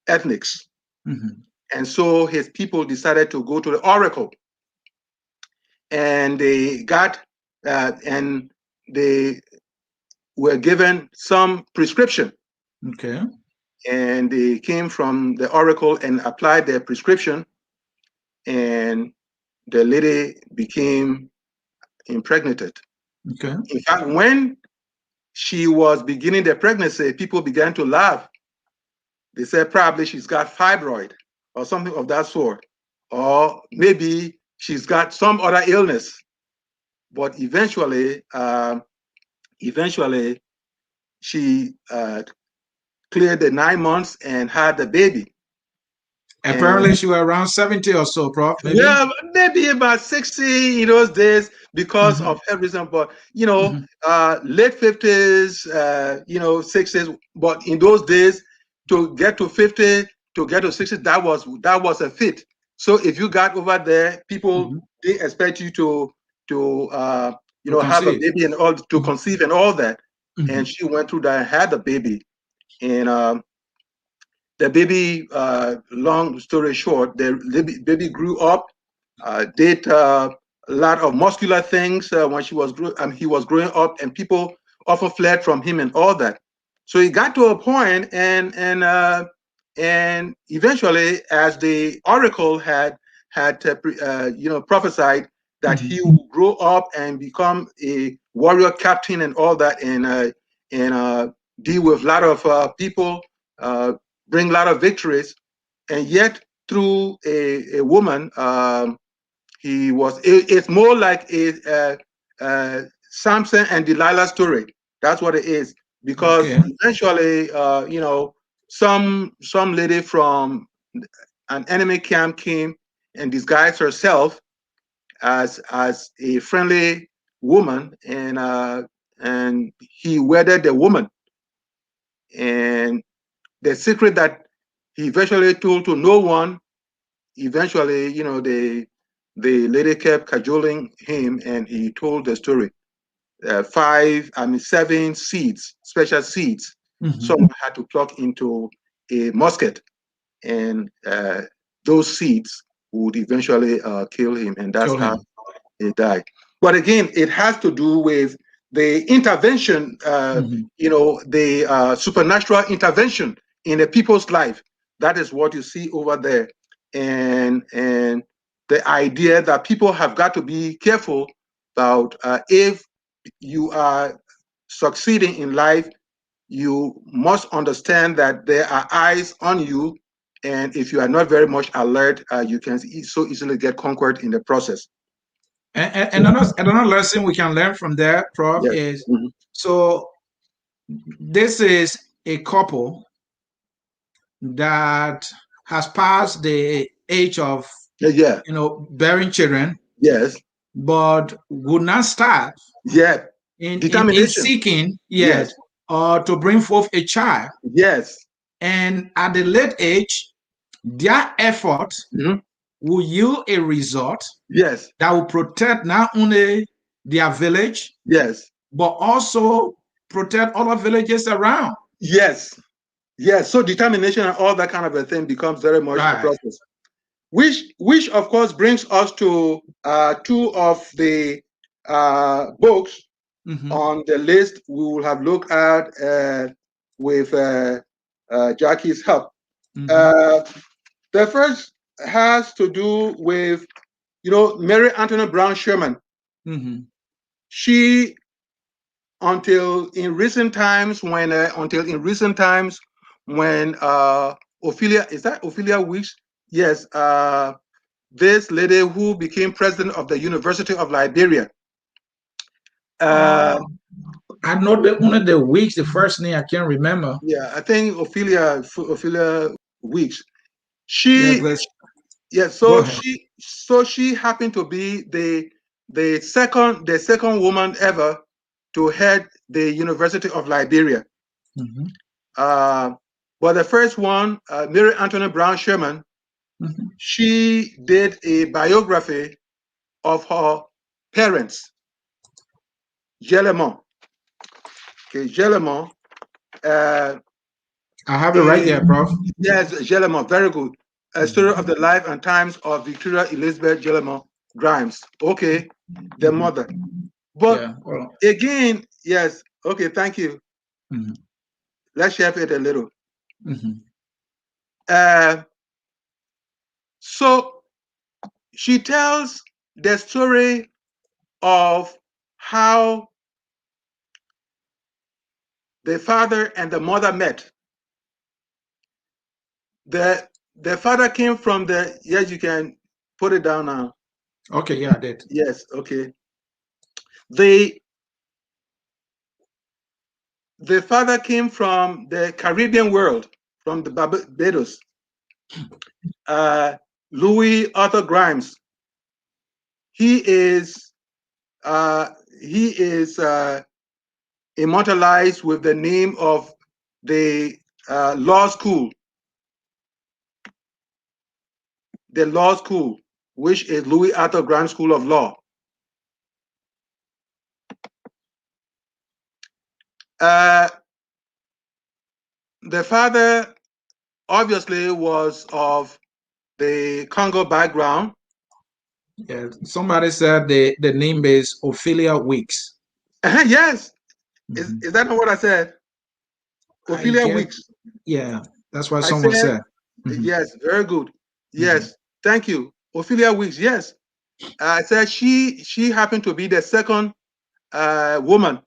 [SPEAKER 1] ethnics.
[SPEAKER 2] Mhm.
[SPEAKER 1] And so his people decided to go to the oracle. And they were given some prescription.
[SPEAKER 2] Okay.
[SPEAKER 1] And they came from the oracle and applied their prescription. And the lady became impregnated.
[SPEAKER 2] Okay.
[SPEAKER 1] In fact, when she was beginning the pregnancy, people began to laugh. They said probably she's got fibroid or something of that sort, or maybe she's got some other illness. But eventually, she cleared the 9 months and had the baby.
[SPEAKER 2] Apparently,
[SPEAKER 1] And
[SPEAKER 2] she was around 70 or so, Prof. Maybe.
[SPEAKER 1] yeah, maybe about 60 in those days because
[SPEAKER 2] Mhm.
[SPEAKER 1] of everything. But,
[SPEAKER 2] Mhm.
[SPEAKER 1] late 50s, 60s. But in those days, to get to 50, to get to 60, that was a fit. So if you got over there, people
[SPEAKER 2] Mhm.
[SPEAKER 1] didn't expect you to
[SPEAKER 2] To
[SPEAKER 1] have a
[SPEAKER 2] conceive.
[SPEAKER 1] baby and all, to
[SPEAKER 2] Mhm.
[SPEAKER 1] conceive and all that. And
[SPEAKER 2] Mhm.
[SPEAKER 1] she went through that and had the baby. And the baby, long story short, the baby grew up, did a lot of muscular things when he was growing up, and people often fled from him and all that. So he got to a point, and eventually, as the oracle had prophesied that
[SPEAKER 2] Mhm.
[SPEAKER 1] he would grow up and become a warrior captain and all that, and deal with a lot of people, uh, bring a lot of victories, and yet through a woman, it's more like a Samson and Delilah story. That's what it is, because
[SPEAKER 2] Okay.
[SPEAKER 1] eventually, some lady from an enemy camp came and disguised herself as a friendly woman, and he wedded the woman. And the secret that he eventually told to no one, eventually, the lady kept cajoling him, and he told the story. 7 seeds, special seeds,
[SPEAKER 2] Mhm.
[SPEAKER 1] someone had to pluck into a musket, and those seeds would eventually kill him, and that's
[SPEAKER 2] Kill
[SPEAKER 1] how
[SPEAKER 2] him.
[SPEAKER 1] he died. But again, it has to do with the intervention,
[SPEAKER 2] Mhm.
[SPEAKER 1] the supernatural intervention in a people's life. That is what you see over there, and the idea that people have got to be careful about, if you are succeeding in life, you must understand that there are eyes on you, and if you are not very much alert, you can so easily get conquered in the process.
[SPEAKER 2] And another lesson we can learn from there, Prof,
[SPEAKER 1] Yes.
[SPEAKER 2] is
[SPEAKER 1] Mhm.
[SPEAKER 2] so this is a couple that has passed the age of
[SPEAKER 1] Yeah.
[SPEAKER 2] bearing children,
[SPEAKER 1] Yes.
[SPEAKER 2] but would not start
[SPEAKER 1] Yeah.
[SPEAKER 2] in
[SPEAKER 1] Determination.
[SPEAKER 2] seeking yet
[SPEAKER 1] Yes.
[SPEAKER 2] or to bring forth a child.
[SPEAKER 1] Yes.
[SPEAKER 2] And at the late age, their effort
[SPEAKER 1] Mhm.
[SPEAKER 2] will yield a result
[SPEAKER 1] Yes.
[SPEAKER 2] that will protect not only their village,
[SPEAKER 1] Yes.
[SPEAKER 2] but also protect other villages around.
[SPEAKER 1] Yes. Yes, so determination and all that kind of a thing becomes very much a
[SPEAKER 2] Right.
[SPEAKER 1] process. Which of course brings us to two of the books on the list we will have looked at with Jackie's help. The first has to do with, Mary Antoinette Brown Sherman. She, until in recent times when Ophelia, is that Ophelia Weeks? Yes, this lady who became president of the University of Liberia.
[SPEAKER 2] I know that one of the weeks, the first name I can't remember.
[SPEAKER 1] Yeah, I think Ophelia Weeks.
[SPEAKER 2] Yes,
[SPEAKER 1] She,
[SPEAKER 2] let's
[SPEAKER 1] yeah,
[SPEAKER 2] go ahead.
[SPEAKER 1] so she happened to be the second woman ever to head the University of Liberia. But the first one, Mary Antoinette Brown Sherman, she did a biography of her parents, Gelemon. Okay, Gelemon.
[SPEAKER 2] I have it right there, Prof.
[SPEAKER 1] Yes, Gelemon, very good. A story of the life and times of Victoria Elizabeth Gelemon Grimes. Okay, the mother. But
[SPEAKER 2] Yeah. Well,
[SPEAKER 1] again, yes, okay, thank you. Let's share it a little. So she tells the story of how the father and the mother met. The father came from the, yes, you can put it down now.
[SPEAKER 2] Okay, yeah, I did.
[SPEAKER 1] Yes, okay. The father came from the Caribbean world, from the Barbados. Louis Arthur Grimes. He is immortalized with the name of the law school, which is Louis Arthur Grimes School of Law. The father obviously was of the Congo background.
[SPEAKER 2] Yeah, somebody said the name is Ophelia Weeks.
[SPEAKER 1] Yes, is that not what I said?
[SPEAKER 2] I
[SPEAKER 1] Ophelia
[SPEAKER 2] get,
[SPEAKER 1] Weeks.
[SPEAKER 2] yeah, that's what
[SPEAKER 1] I
[SPEAKER 2] someone
[SPEAKER 1] said,
[SPEAKER 2] said.
[SPEAKER 1] yes, very good. Yes, thank you. Ophelia Weeks, yes. I said she happened to be the second woman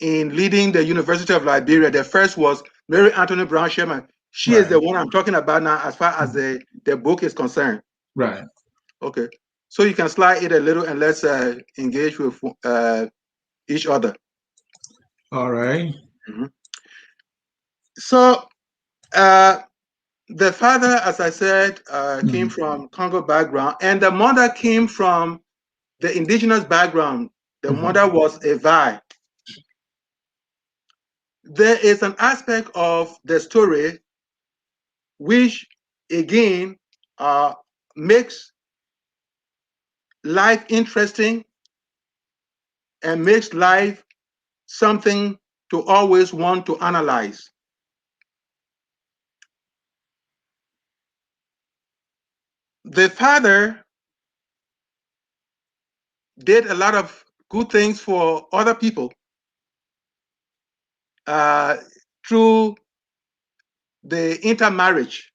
[SPEAKER 1] in leading the University of Liberia. The first was Mary Antoinette Brown Sherman. She is the one I'm talking about now as far as the book is concerned.
[SPEAKER 2] Right.
[SPEAKER 1] Okay. So you can slide it a little and let's engage with each other.
[SPEAKER 2] All right.
[SPEAKER 1] So the father, as I said, came from Congo background, and the mother came from the indigenous background. The mother was a Vi. There is an aspect of the story which, again, makes life interesting and makes life something to always want to analyze. The father did a lot of good things for other people through the intermarriage.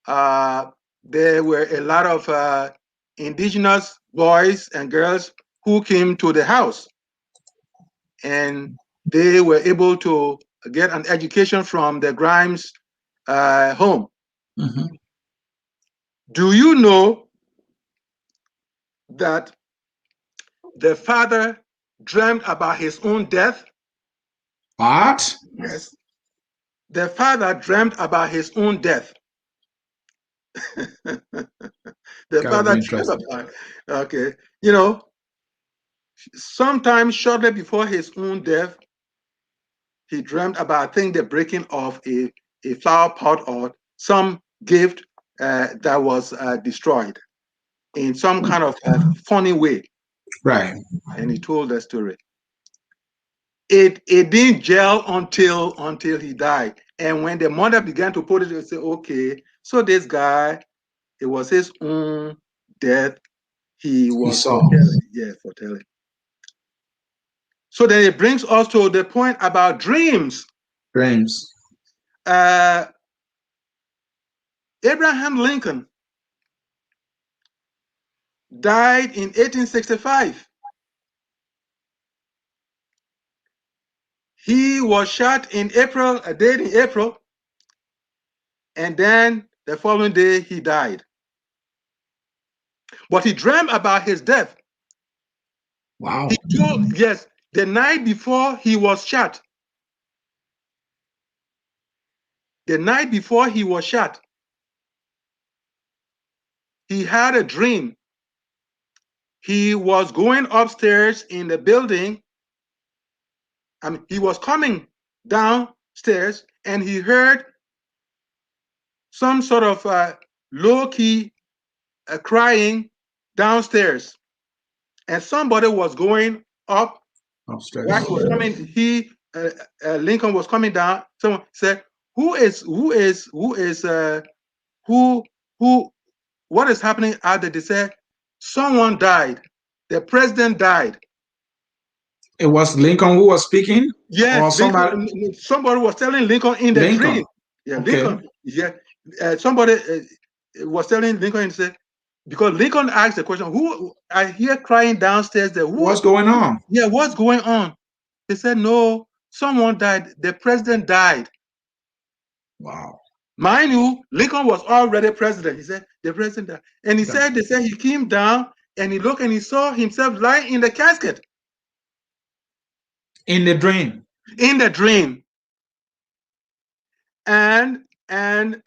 [SPEAKER 1] There were a lot of indigenous boys and girls who came to the house, and they were able to get an education from the Grimes home. Do you know that the father dreamed about his own death?
[SPEAKER 2] What?
[SPEAKER 1] Yes. The father dreamed about his own death. The
[SPEAKER 2] Gotta be
[SPEAKER 1] father dreamt
[SPEAKER 2] interesting.
[SPEAKER 1] about, okay. Sometime shortly before his own death, he dreamt about, I think, the breaking of a flower pot or some gift that was destroyed in some kind of funny way.
[SPEAKER 2] Right.
[SPEAKER 1] And he told the story. it didn't gel until he died. And when the mother began to put it, they say, okay, so this guy, it was his own death he
[SPEAKER 2] He
[SPEAKER 1] was
[SPEAKER 2] saw
[SPEAKER 1] foretelling. Yeah, foretelling. So then it brings us to the point about dreams.
[SPEAKER 2] dreams.
[SPEAKER 1] Uh, Abraham Lincoln died in 1865. He was shot in April, a day in April, and then the following day he died. But he dreamed about his death.
[SPEAKER 2] Wow.
[SPEAKER 1] He told, yes, the night before he was shot. The night before he was shot, he had a dream. He was going upstairs in the building. I mean, he was coming downstairs and he heard some sort of low-key crying downstairs. And somebody was going up
[SPEAKER 2] Upstairs.
[SPEAKER 1] while he was coming. Lincoln was coming down. Someone said, who what is happening out there? They said, someone died. The president died.
[SPEAKER 2] It was Lincoln who was speaking, or
[SPEAKER 1] Yes,
[SPEAKER 2] somebody.
[SPEAKER 1] Lincoln. Somebody was telling Lincoln in the dream.
[SPEAKER 2] Lincoln.
[SPEAKER 1] Yeah,
[SPEAKER 2] Okay.
[SPEAKER 1] Lincoln. Yeah, somebody was telling Lincoln and said, because Lincoln asked the question, "Who I hear crying downstairs? There, who?
[SPEAKER 2] What's going on?
[SPEAKER 1] Yeah, what's going on?" They said, "No, someone died. The president died."
[SPEAKER 2] Wow.
[SPEAKER 1] Mind you, Lincoln was already president. He said, "The president died," and he
[SPEAKER 2] Yeah.
[SPEAKER 1] said, "They said he came down and he looked and he saw himself lying in the casket
[SPEAKER 2] In the dream.
[SPEAKER 1] in the dream." And and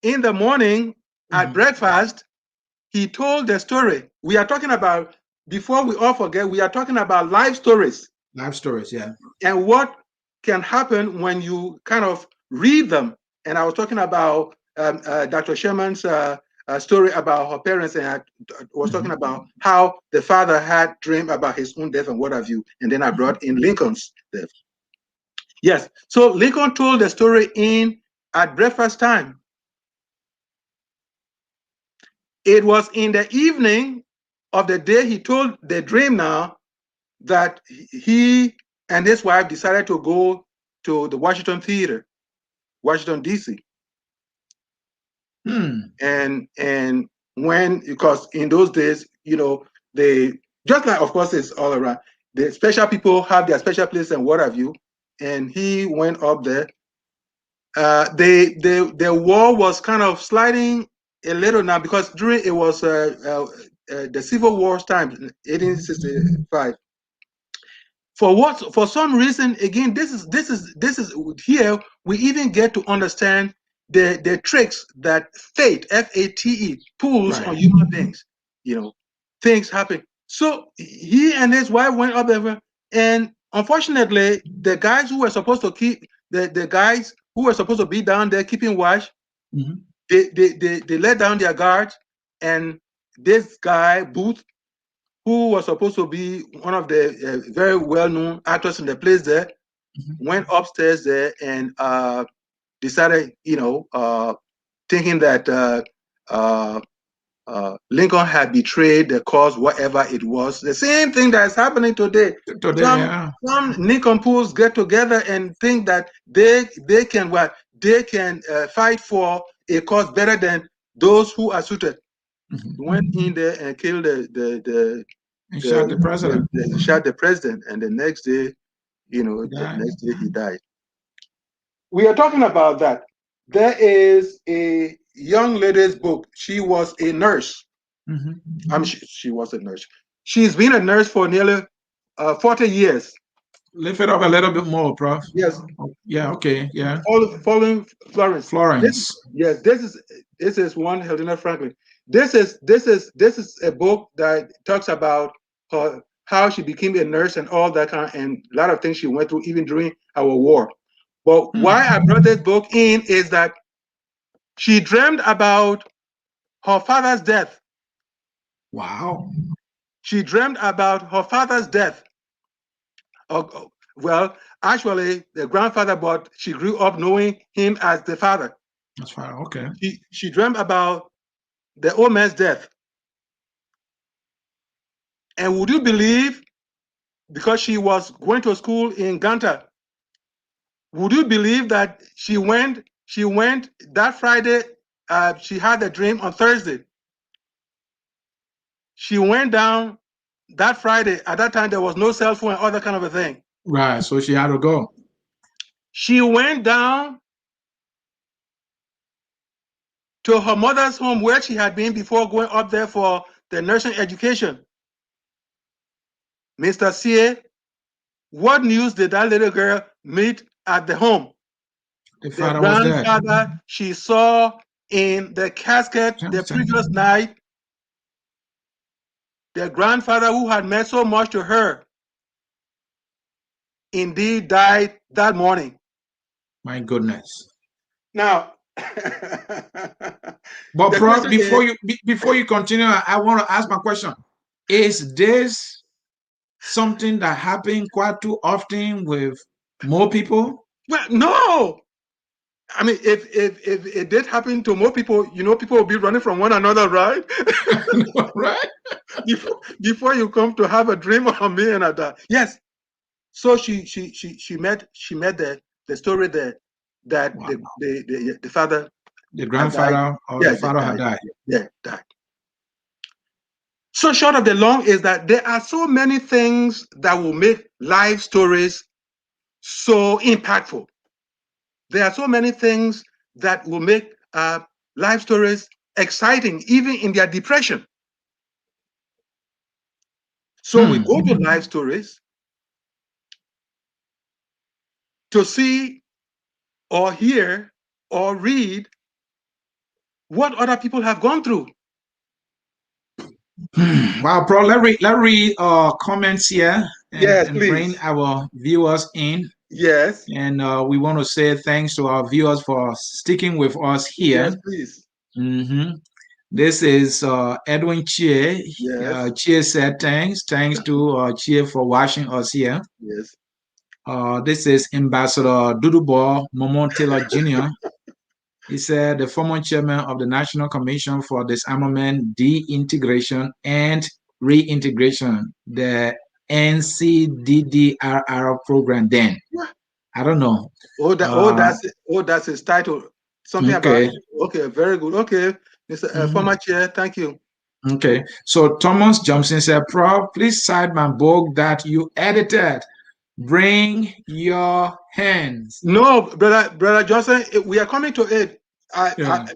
[SPEAKER 1] in the morning at breakfast, he told the story. We are talking about, before we all forget, we are talking about life stories
[SPEAKER 2] Life stories, yeah.
[SPEAKER 1] and what can happen when you kind of read them. And I was talking about Dr. Sherman's story about her parents, and I was talking about how the father had dreamed about his own death and what have you. And then I brought in Lincoln's death. Yes. So Lincoln told the story at breakfast time. It was in the evening of the day he told the dream now that he and his wife decided to go to the Washington Theater, Washington, D.C. And when, because in those days, they, just like, of course, it's all around, the special people have their special place and what have you. And he went up there. The war was kind of sliding a little now, because during it was the Civil War's time, 1865. For some reason, again, this is here we even get to understand the tricks that fate, Fate, pulls on human beings. Things happen. So he and his wife went up there, and unfortunately, the guys who were supposed to keep the guys who were supposed to be down there keeping watch, they let down their guards, and this guy Booth, who was supposed to be one of the very well-known actors in the place there, went upstairs there and decided, thinking that Lincoln had betrayed the cause, whatever it was. The same thing that is happening today. Some nincompoops get together and think that they can fight for a cause better than those who are suited. Went in there and killed
[SPEAKER 2] shot the president.
[SPEAKER 1] Shot the president, and the next day, the next day he died. We are talking about that. There is a young lady's book. She was a nurse. She was a nurse. She's been a nurse for nearly 40 years.
[SPEAKER 2] Lift it up a little bit more, Prof.
[SPEAKER 1] Yes.
[SPEAKER 2] Yeah. Okay. Yeah.
[SPEAKER 1] Following Florence. This is one Helena Franklin. This is a book that talks about how she became a nurse and all that kind of, and a lot of things she went through even during our war. But why I brought this book in is that she dreamed about her father's death.
[SPEAKER 2] Wow.
[SPEAKER 1] She dreamed about her father's death. Well, actually, the grandfather, but she grew up knowing him as the father.
[SPEAKER 2] That's fine. Okay.
[SPEAKER 1] She dreamt about the old man's death. And would you believe, because she was going to school in Ganta, would you believe that she went that Friday? She had a dream on Thursday. She went down that Friday. At that time, there was no cell phone and other kind of a thing.
[SPEAKER 2] Right. So she had to go.
[SPEAKER 1] She went down to her mother's home where she had been before going up there for the nursing education. Mr. Sayegh, what news did that little girl meet at the home?
[SPEAKER 2] The
[SPEAKER 1] The
[SPEAKER 2] father was there.
[SPEAKER 1] grandfather she saw in the casket the previous night, the grandfather who had meant so much to her, indeed died that morning.
[SPEAKER 2] My goodness.
[SPEAKER 1] Now,
[SPEAKER 2] but Prof, before you continue, I want to ask my question. Is this something that happened quite too often with more people?
[SPEAKER 1] Well, no. I mean, if it did happen to more people, people will be running from one another, right?
[SPEAKER 2] Right?
[SPEAKER 1] Before you come to have a dream of me and that. Yes. So she met the story that
[SPEAKER 2] Wow.
[SPEAKER 1] the father,
[SPEAKER 2] the grandfather or the father had died.
[SPEAKER 1] Yeah, died. So short of the long is that there are so many things that will make life stories so impactful. There are so many things that will make life stories exciting, even in their depression. So we go to life stories to see or hear or read what other people have gone through.
[SPEAKER 2] Wow, bro, let's read comments here
[SPEAKER 1] Yes,
[SPEAKER 2] and bring
[SPEAKER 1] please.
[SPEAKER 2] our viewers in.
[SPEAKER 1] Yes.
[SPEAKER 2] And we want to say thanks to our viewers for sticking with us here.
[SPEAKER 1] Yes, please.
[SPEAKER 2] This is Edwin Chie.
[SPEAKER 1] Yes.
[SPEAKER 2] Chie said thanks. Thanks to Chie for watching us here.
[SPEAKER 1] Yes.
[SPEAKER 2] This is Ambassador Dudubo Momon Taylor Jr. He said the former chairman of the National Commission for Disarmament, De-integration, and Reintegration, the NCDDRR program. Then I don't know.
[SPEAKER 1] That's his title. Something
[SPEAKER 2] okay.
[SPEAKER 1] about. Okay, very good. Okay, Mr. Former Chair, thank you.
[SPEAKER 2] Okay, so Thomas Johnson said, Prof, please cite my book that you edited. Bring your hands.
[SPEAKER 1] No, brother Johnson, we are coming to it.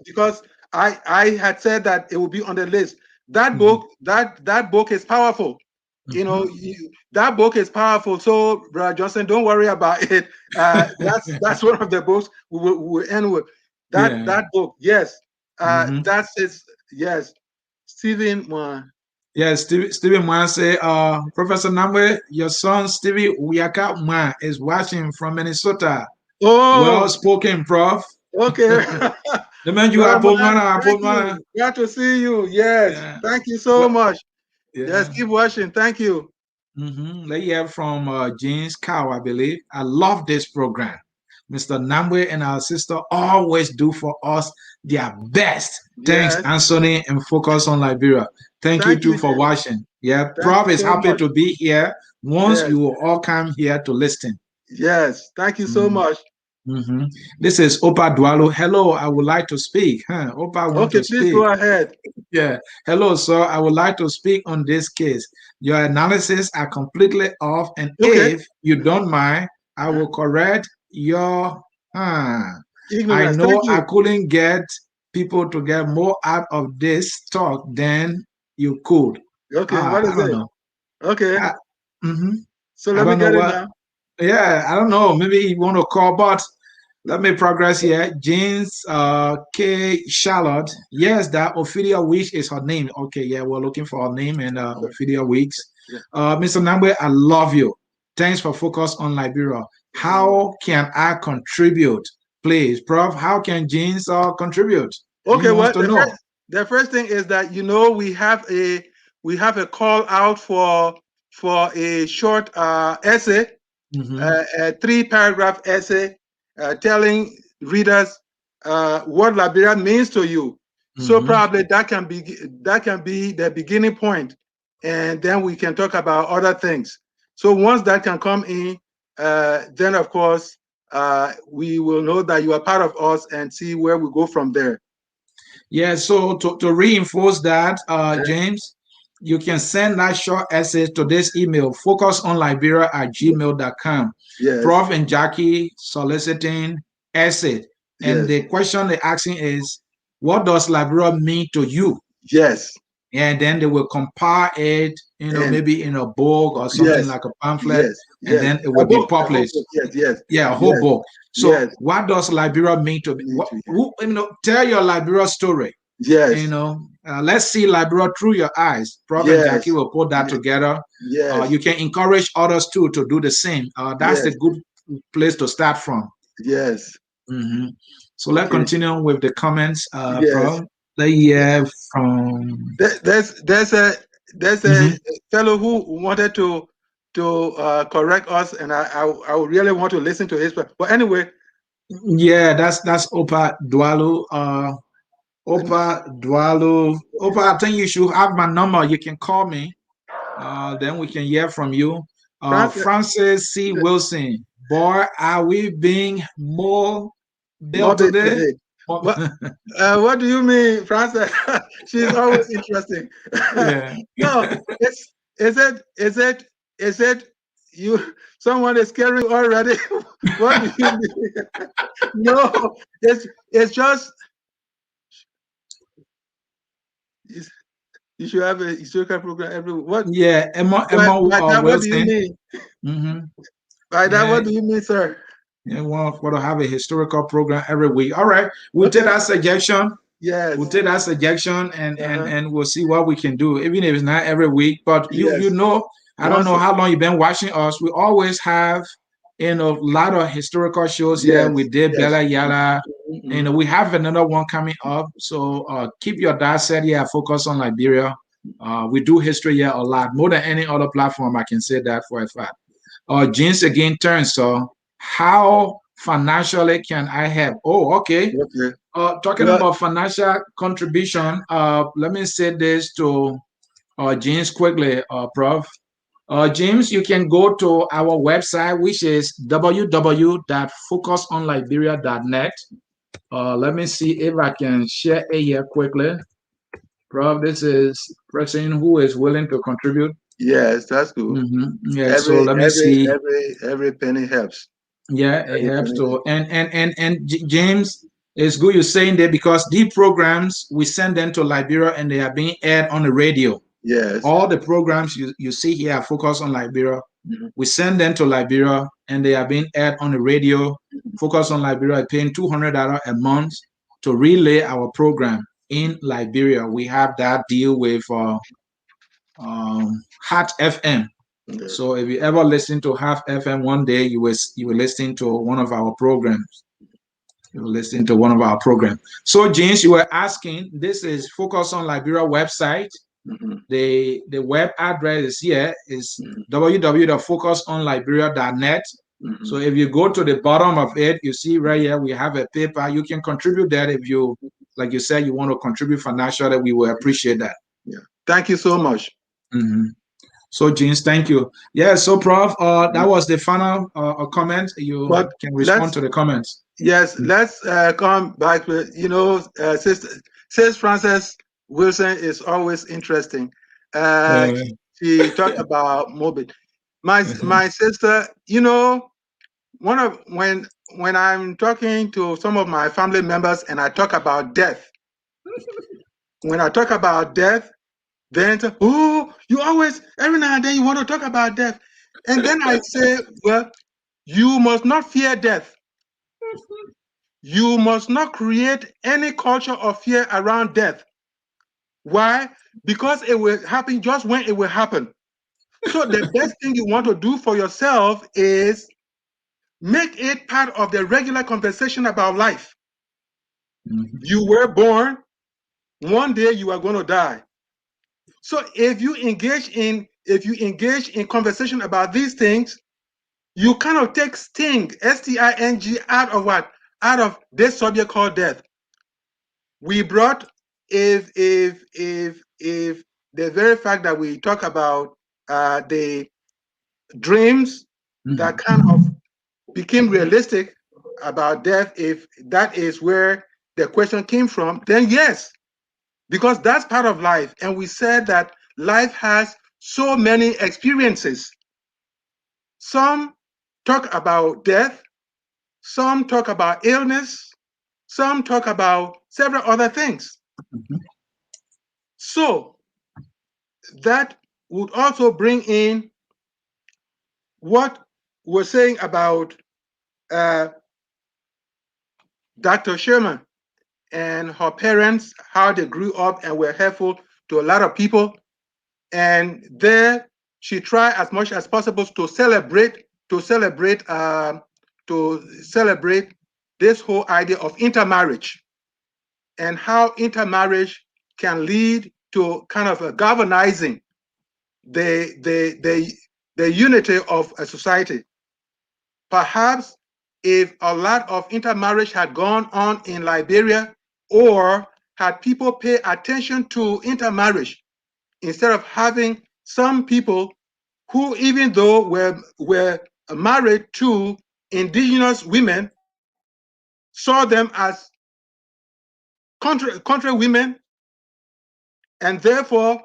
[SPEAKER 1] Because I had said that it will be on the list. That book, that book is powerful. That book is powerful. So, brother Johnson, don't worry about it. That's one of the books we will end with. That book, yes. That's it. Yes, Stephen.
[SPEAKER 2] Yes, Stevie Mwan say, Professor Nagbe, your son Stevie Uyaka Mwan is watching from Minnesota.
[SPEAKER 1] Oh,
[SPEAKER 2] well spoken, Prof.
[SPEAKER 1] Okay.
[SPEAKER 2] The man you are
[SPEAKER 1] Glad to see you. Yes. Thank you so much. Yes, keep watching. Thank you.
[SPEAKER 2] Let's hear from James Cow, I believe. I love this program. Mr. Nagbe and our sister always do for us their best. Thanks, Anthony, and Focus on Liberia. Thank you too for watching. Yeah, Prof is happy to be here. Once you will all come here to listen.
[SPEAKER 1] Yes, thank you so much.
[SPEAKER 2] This is Opa Dualo. Hello, I would like to speak. Opa want to speak.
[SPEAKER 1] Please go ahead.
[SPEAKER 2] Yeah. Hello, sir. I would like to speak on this case. Your analysis are completely off, and if you don't mind, I will correct your. I know I couldn't get people to get more out of this talk than you could.
[SPEAKER 1] Okay, what is it?
[SPEAKER 2] Know.
[SPEAKER 1] Okay. So let
[SPEAKER 2] me
[SPEAKER 1] get it now.
[SPEAKER 2] Yeah, I don't know. Maybe you want to call, but let me progress here. James K. Charlotte. Yes, that Ophelia Weeks is her name. Okay, yeah, we're looking for her name and Ophelia Weeks. Mr. Nagbe, I love you. Thanks for focus on Liberia. How can I contribute? Please, Prof, how can James contribute?
[SPEAKER 1] Okay, well, the first thing is that we have a call out for a short essay a 3-paragraph essay telling readers what Liberia means to you. So probably that can be the beginning point, and then we can talk about other things. So once that can come in, then of course we will know that you are part of us and see where we go from there.
[SPEAKER 2] Yeah, so to reinforce that, James, you can send that short essay to this email, focusonliberia@gmail.com.
[SPEAKER 1] Yes.
[SPEAKER 2] Prof and Jackie soliciting essay. And
[SPEAKER 1] Yes.
[SPEAKER 2] the question they're asking is, what does Liberia mean to you?
[SPEAKER 1] Yes.
[SPEAKER 2] And then they will compile it,
[SPEAKER 1] And
[SPEAKER 2] maybe in a book or something
[SPEAKER 1] yes.
[SPEAKER 2] like a pamphlet,
[SPEAKER 1] Yes.
[SPEAKER 2] and
[SPEAKER 1] Yes.
[SPEAKER 2] then it
[SPEAKER 1] A
[SPEAKER 2] will be
[SPEAKER 1] book. A whole
[SPEAKER 2] published.
[SPEAKER 1] book. Yes. Yes.
[SPEAKER 2] Yeah, a whole
[SPEAKER 1] Yes.
[SPEAKER 2] book. So
[SPEAKER 1] Yes.
[SPEAKER 2] what does Liberia mean to me?
[SPEAKER 1] Me too, yeah.
[SPEAKER 2] Tell your Liberia story.
[SPEAKER 1] Yes.
[SPEAKER 2] Let's see Liberia through your eyes. Prof and Jackie
[SPEAKER 1] Yes.
[SPEAKER 2] will put that
[SPEAKER 1] Yes.
[SPEAKER 2] together.
[SPEAKER 1] Yes.
[SPEAKER 2] You can encourage others too to do the same. That's
[SPEAKER 1] Yes.
[SPEAKER 2] a good place to start from.
[SPEAKER 1] Yes.
[SPEAKER 2] So let's
[SPEAKER 1] Okay.
[SPEAKER 2] continue with the comments,
[SPEAKER 1] Yes.
[SPEAKER 2] Prof. Let's hear from.
[SPEAKER 1] There's a
[SPEAKER 2] Mhm.
[SPEAKER 1] fellow who wanted to correct us, and I really want to listen to his. But anyway,
[SPEAKER 2] Yeah, that's Opa Dwalu. Opa Dwalu. Opa, I think you should have my number. You can call me. Then we can hear from you.
[SPEAKER 1] Francis,
[SPEAKER 2] Francis C. Wilson. Boy, are we being more built
[SPEAKER 1] morbid
[SPEAKER 2] today?
[SPEAKER 1] today. What do you mean, Francis? She's always interesting.
[SPEAKER 2] Yeah.
[SPEAKER 1] No, is it you? Someone is caring already. What do you mean? No, it's just you should have a historical program every what.
[SPEAKER 2] Yeah, Emma
[SPEAKER 1] By that, what do you
[SPEAKER 2] Wilson.
[SPEAKER 1] mean?
[SPEAKER 2] Mm-hmm.
[SPEAKER 1] By that,
[SPEAKER 2] Yeah,
[SPEAKER 1] what do you mean, sir?
[SPEAKER 2] yeah, want to have a historical program every week. All right, we'll take
[SPEAKER 1] Okay.
[SPEAKER 2] that suggestion.
[SPEAKER 1] Yes.
[SPEAKER 2] We'll take that suggestion
[SPEAKER 1] Uh-huh.
[SPEAKER 2] and we'll see what we can do, even if it's not every week. But
[SPEAKER 1] Yes.
[SPEAKER 2] I don't
[SPEAKER 1] Once.
[SPEAKER 2] know how long you've been watching us. We always have, a lot of historical shows here.
[SPEAKER 1] Yes.
[SPEAKER 2] We did
[SPEAKER 1] Yes.
[SPEAKER 2] Bella Yala.
[SPEAKER 1] Mhm.
[SPEAKER 2] We have another one coming up. So keep your dad said here, focus on Liberia. We do history here a lot, more than any other platform. I can say that for a fact. James again turns. So how financially can I help? Oh, okay.
[SPEAKER 1] Okay.
[SPEAKER 2] Talking
[SPEAKER 1] Well,
[SPEAKER 2] about financial contribution, let me say this to James quickly, Prof. James, you can go to our website, which is www.focusonliberia.net. Let me see if I can share it here quickly. Prof, this is person who is willing to contribute.
[SPEAKER 1] yes, that's good.
[SPEAKER 2] Yeah, so let me see.
[SPEAKER 1] Every penny helps.
[SPEAKER 2] Yeah, it
[SPEAKER 1] Every
[SPEAKER 2] helps
[SPEAKER 1] penny
[SPEAKER 2] to.
[SPEAKER 1] helps.
[SPEAKER 2] And James, it's good you're saying that because these programs we send them to Liberia and they are being aired on the radio.
[SPEAKER 1] Yes.
[SPEAKER 2] All the programs you see here are focused on Liberia.
[SPEAKER 1] Mhm.
[SPEAKER 2] We send them to Liberia and they are being aired on the radio. Focus on Liberia, paying $200 a month to relay our program in Liberia. We have that deal with Heart FM.
[SPEAKER 1] Yes.
[SPEAKER 2] So if you ever listen to Half FM one day, you will listen to one of our programs. You will listen to one of our programs. So James, you were asking. This is Focus on Liberia website.
[SPEAKER 1] Mhm.
[SPEAKER 2] The web address is here is
[SPEAKER 1] Mhm.
[SPEAKER 2] www.focusonliberia.net. So
[SPEAKER 1] Mhm.
[SPEAKER 2] if you go to the bottom of it, you see right here we have a paper. You can contribute that if you, like you said, you want to contribute financially. We will appreciate that.
[SPEAKER 1] Yeah. Thank you so much.
[SPEAKER 2] Mhm. So, James, thank you. Yeah, so, Prof, that was the final comment. You
[SPEAKER 1] But
[SPEAKER 2] can respond
[SPEAKER 1] let's
[SPEAKER 2] to the comments.
[SPEAKER 1] let's come back with Sister Frances Wilson is always interesting. Uh,
[SPEAKER 2] Yeah.
[SPEAKER 1] she talked about morbid. My sister, one of when I'm talking to some of my family members and I talk about death, when I talk about death, then oh, you always every now and then you want to talk about death, and then I say, well, you must not fear death. You must not create any culture of fear around death. Why? Because it will happen just when it will happen. So the best thing you want to do for yourself is make it part of the regular conversation about life. You were born, one day you are going to die. So if you engage in conversation about these things, you kind of take sting, S-T-I-N-G, out of what? Out of this subject called death. We brought, if the very fact that we talk about the dreams that kind of became realistic about death, if that is where the question came from, then yes, because that's part of life. And we said that life has so many experiences. Some talk about death, some talk about illness, some talk about several other things. So that would also bring in what we're saying about Dr. Sherman and her parents, how they grew up and were helpful to a lot of people. And there she tried as much as possible to celebrate this whole idea of intermarriage and how intermarriage can lead to kind of a galvanizing the unity of a society. Perhaps if a lot of intermarriage had gone on in Liberia, or had people pay attention to intermarriage instead of having some people who, even though were married to indigenous women, saw them as country women, and therefore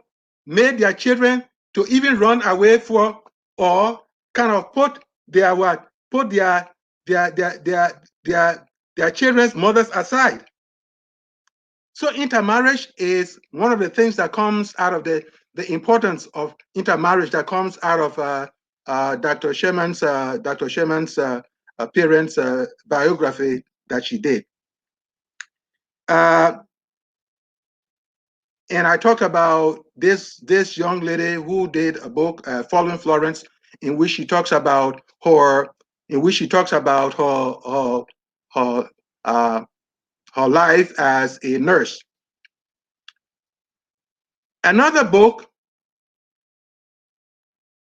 [SPEAKER 1] made their children to even run away for, or kind of put their what, put their children's mothers aside. So intermarriage is one of the things that comes out of the importance of intermarriage that comes out of Dr. Sherman's parents' biography that she did. And I talked about this young lady who did a book, Following Florence, in which she talks about her her life as a nurse. Another book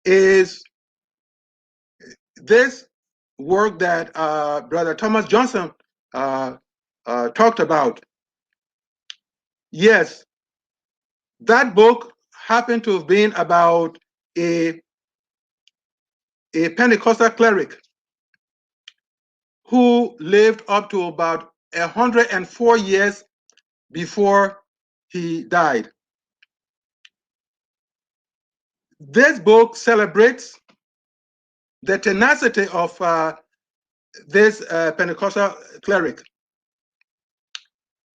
[SPEAKER 1] is this work that Brother Thomas Johnson talked about. Yes, that book happened to have been about a Pentecostal cleric who lived up to about 104 years before he died. This book celebrates the tenacity of this Pentecostal cleric.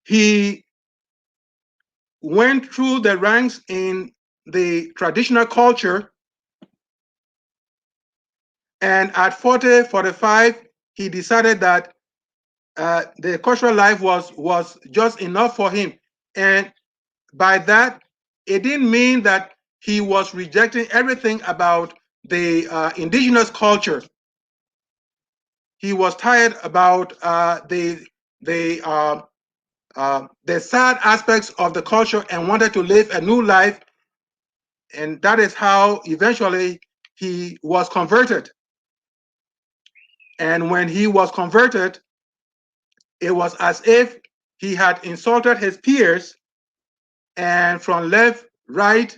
[SPEAKER 1] He went through the ranks in the traditional culture, and at 40, 45, he decided that the cultural life was just enough for him. And by that, it didn't mean that he was rejecting everything about the indigenous culture. He was tired about the sad aspects of the culture and wanted to live a new life. And that is how eventually he was converted. And when he was converted, it was as if he had insulted his peers, and from left, right,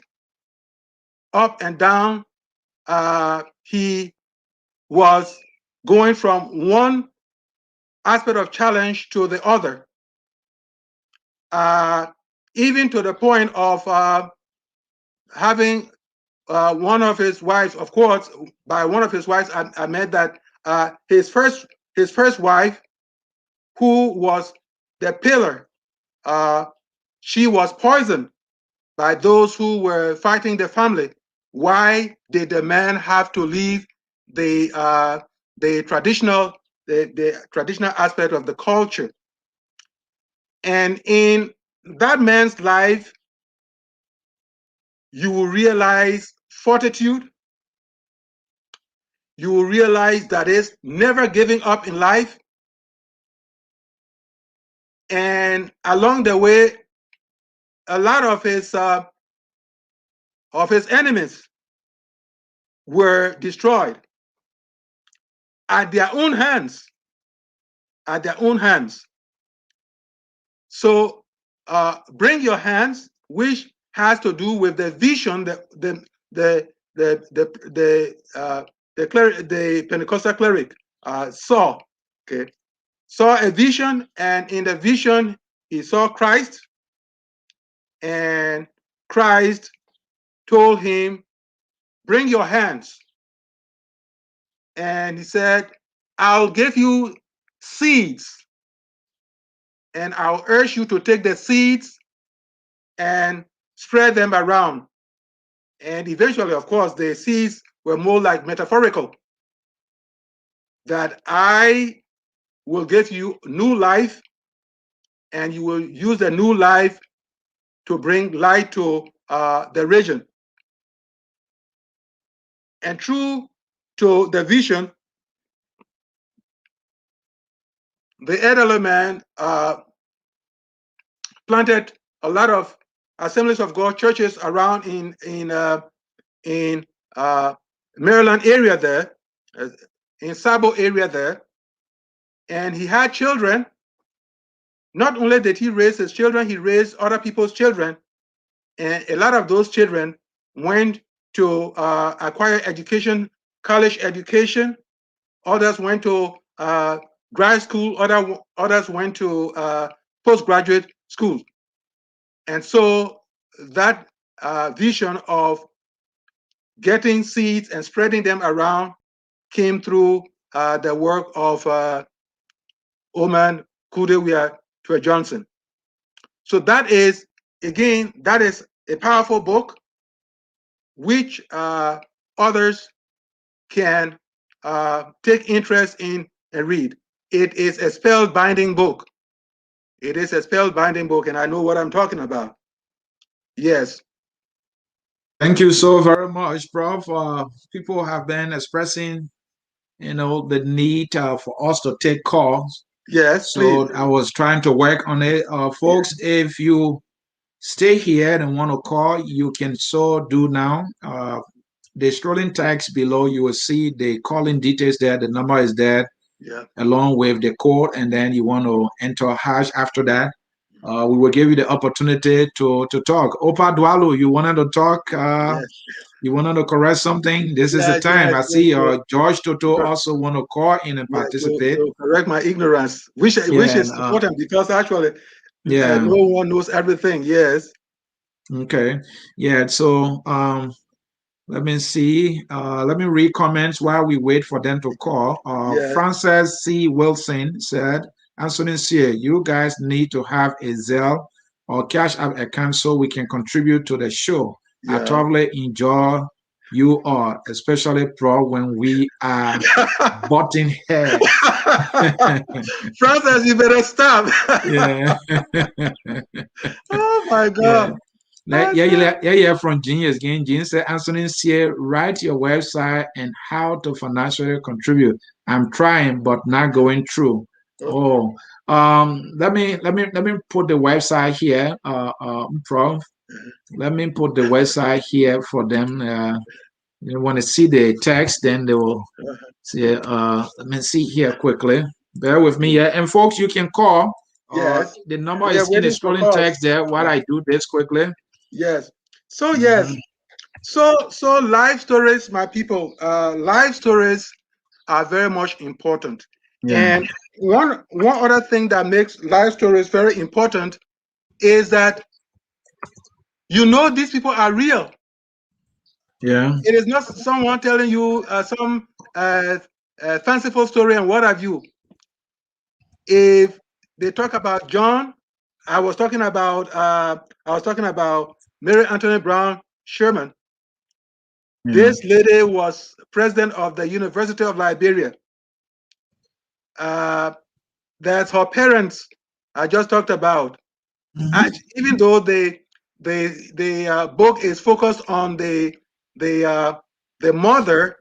[SPEAKER 1] up and down, he was going from one aspect of challenge to the other, even to the point of having one of his wives. Of course, by one of his wives, I meant that his first wife, who was the pillar, she was poisoned by those who were fighting the family. Why did the man have to leave the traditional aspect of the culture? And in that man's life, you will realize fortitude. You will realize that is never giving up in life. And along the way, a lot of his enemies were destroyed. at their own hands. At their own hands. So bring your hands, which has to do with the vision, the Pentecostal cleric saw. Okay, saw a vision, and in the vision he saw Christ, and Christ told him, "Bring your hands," and he said, "I'll give you seeds, and I'll urge you to take the seeds and spread them around." And eventually, of course, the seeds were more like metaphorical, that I will give you new life, and you will use the new life to bring light to the region. And true to the vision, the elderly man planted a lot of Assemblies of God churches around in Maryland area there, in Sabo area there, and he had children. Not only did he raise his children, he raised other people's children, and a lot of those children went to acquire education, college education. Others went to grad school. Others went to postgraduate school. And so that vision of getting seeds and spreading them around came through the work of Oman Kudewia Tue Johnson. So that is, again, that is a powerful book which others can take interest in and read. It is a spell-binding book. It is a spell-binding book, and I know what I'm talking about. Yes.
[SPEAKER 2] Thank you so very much, Prof. People have been expressing, the need for us to take calls.
[SPEAKER 1] Yes, please.
[SPEAKER 2] So I was trying to work on it. Folks, if you stay here and want to call, you can so do now. The scrolling text below, you will see the calling details there. The number is there,
[SPEAKER 1] Yeah.
[SPEAKER 2] along with the code, and then you want to enter hash after that. We will give you the opportunity to talk. Opa Dwalo, you wanted to talk?
[SPEAKER 1] Yes.
[SPEAKER 2] You wanted to correct something? This is the
[SPEAKER 1] Yes,
[SPEAKER 2] time. I see George Toto
[SPEAKER 1] to-
[SPEAKER 2] also want to call in and
[SPEAKER 1] yeah,
[SPEAKER 2] participate.
[SPEAKER 1] to correct my ignorance, which
[SPEAKER 2] Yeah,
[SPEAKER 1] is important, because actually
[SPEAKER 2] yeah.
[SPEAKER 1] no one knows everything. Yes.
[SPEAKER 2] Okay. Yeah. So let me see. Let me read comments while we wait for them to call.
[SPEAKER 1] Yes.
[SPEAKER 2] Frances C. Wilson said, Anthony C., you guys need to have a Zelle or Cash App account so we can contribute to the show. I
[SPEAKER 1] Yeah.
[SPEAKER 2] totally enjoy you all, especially Pro when we are butting heads.
[SPEAKER 1] Francis, you better stop.
[SPEAKER 2] Yeah.
[SPEAKER 1] Oh my
[SPEAKER 2] Yeah.
[SPEAKER 1] God.
[SPEAKER 2] Yeah, from Genius again. Genius said, Anthony here, write your website and how to financially contribute. I'm trying, but not going through. Oh, let me put the website here, Prof. Let me put the website here for them. They want to see the text, then they will see. Let me see here quickly. Bear with me, yeah. And folks, you can call.
[SPEAKER 1] Yes.
[SPEAKER 2] The number
[SPEAKER 1] We are
[SPEAKER 2] is in the
[SPEAKER 1] waiting for
[SPEAKER 2] scrolling
[SPEAKER 1] calls.
[SPEAKER 2] text there while I do this quickly.
[SPEAKER 1] Yes. So yes. So life stories, my people, life stories are very much important.
[SPEAKER 2] Yeah.
[SPEAKER 1] And one other thing that makes life stories very important is that these people are real.
[SPEAKER 2] Yeah.
[SPEAKER 1] It is not someone telling you some fanciful story and what have you. If they talk about John, I was talking about Mary Antoinette Brown Sherman.
[SPEAKER 2] Yeah.
[SPEAKER 1] This lady was president of the University of Liberia. That's her parents I just talked about. Even though the book is focused on the mother,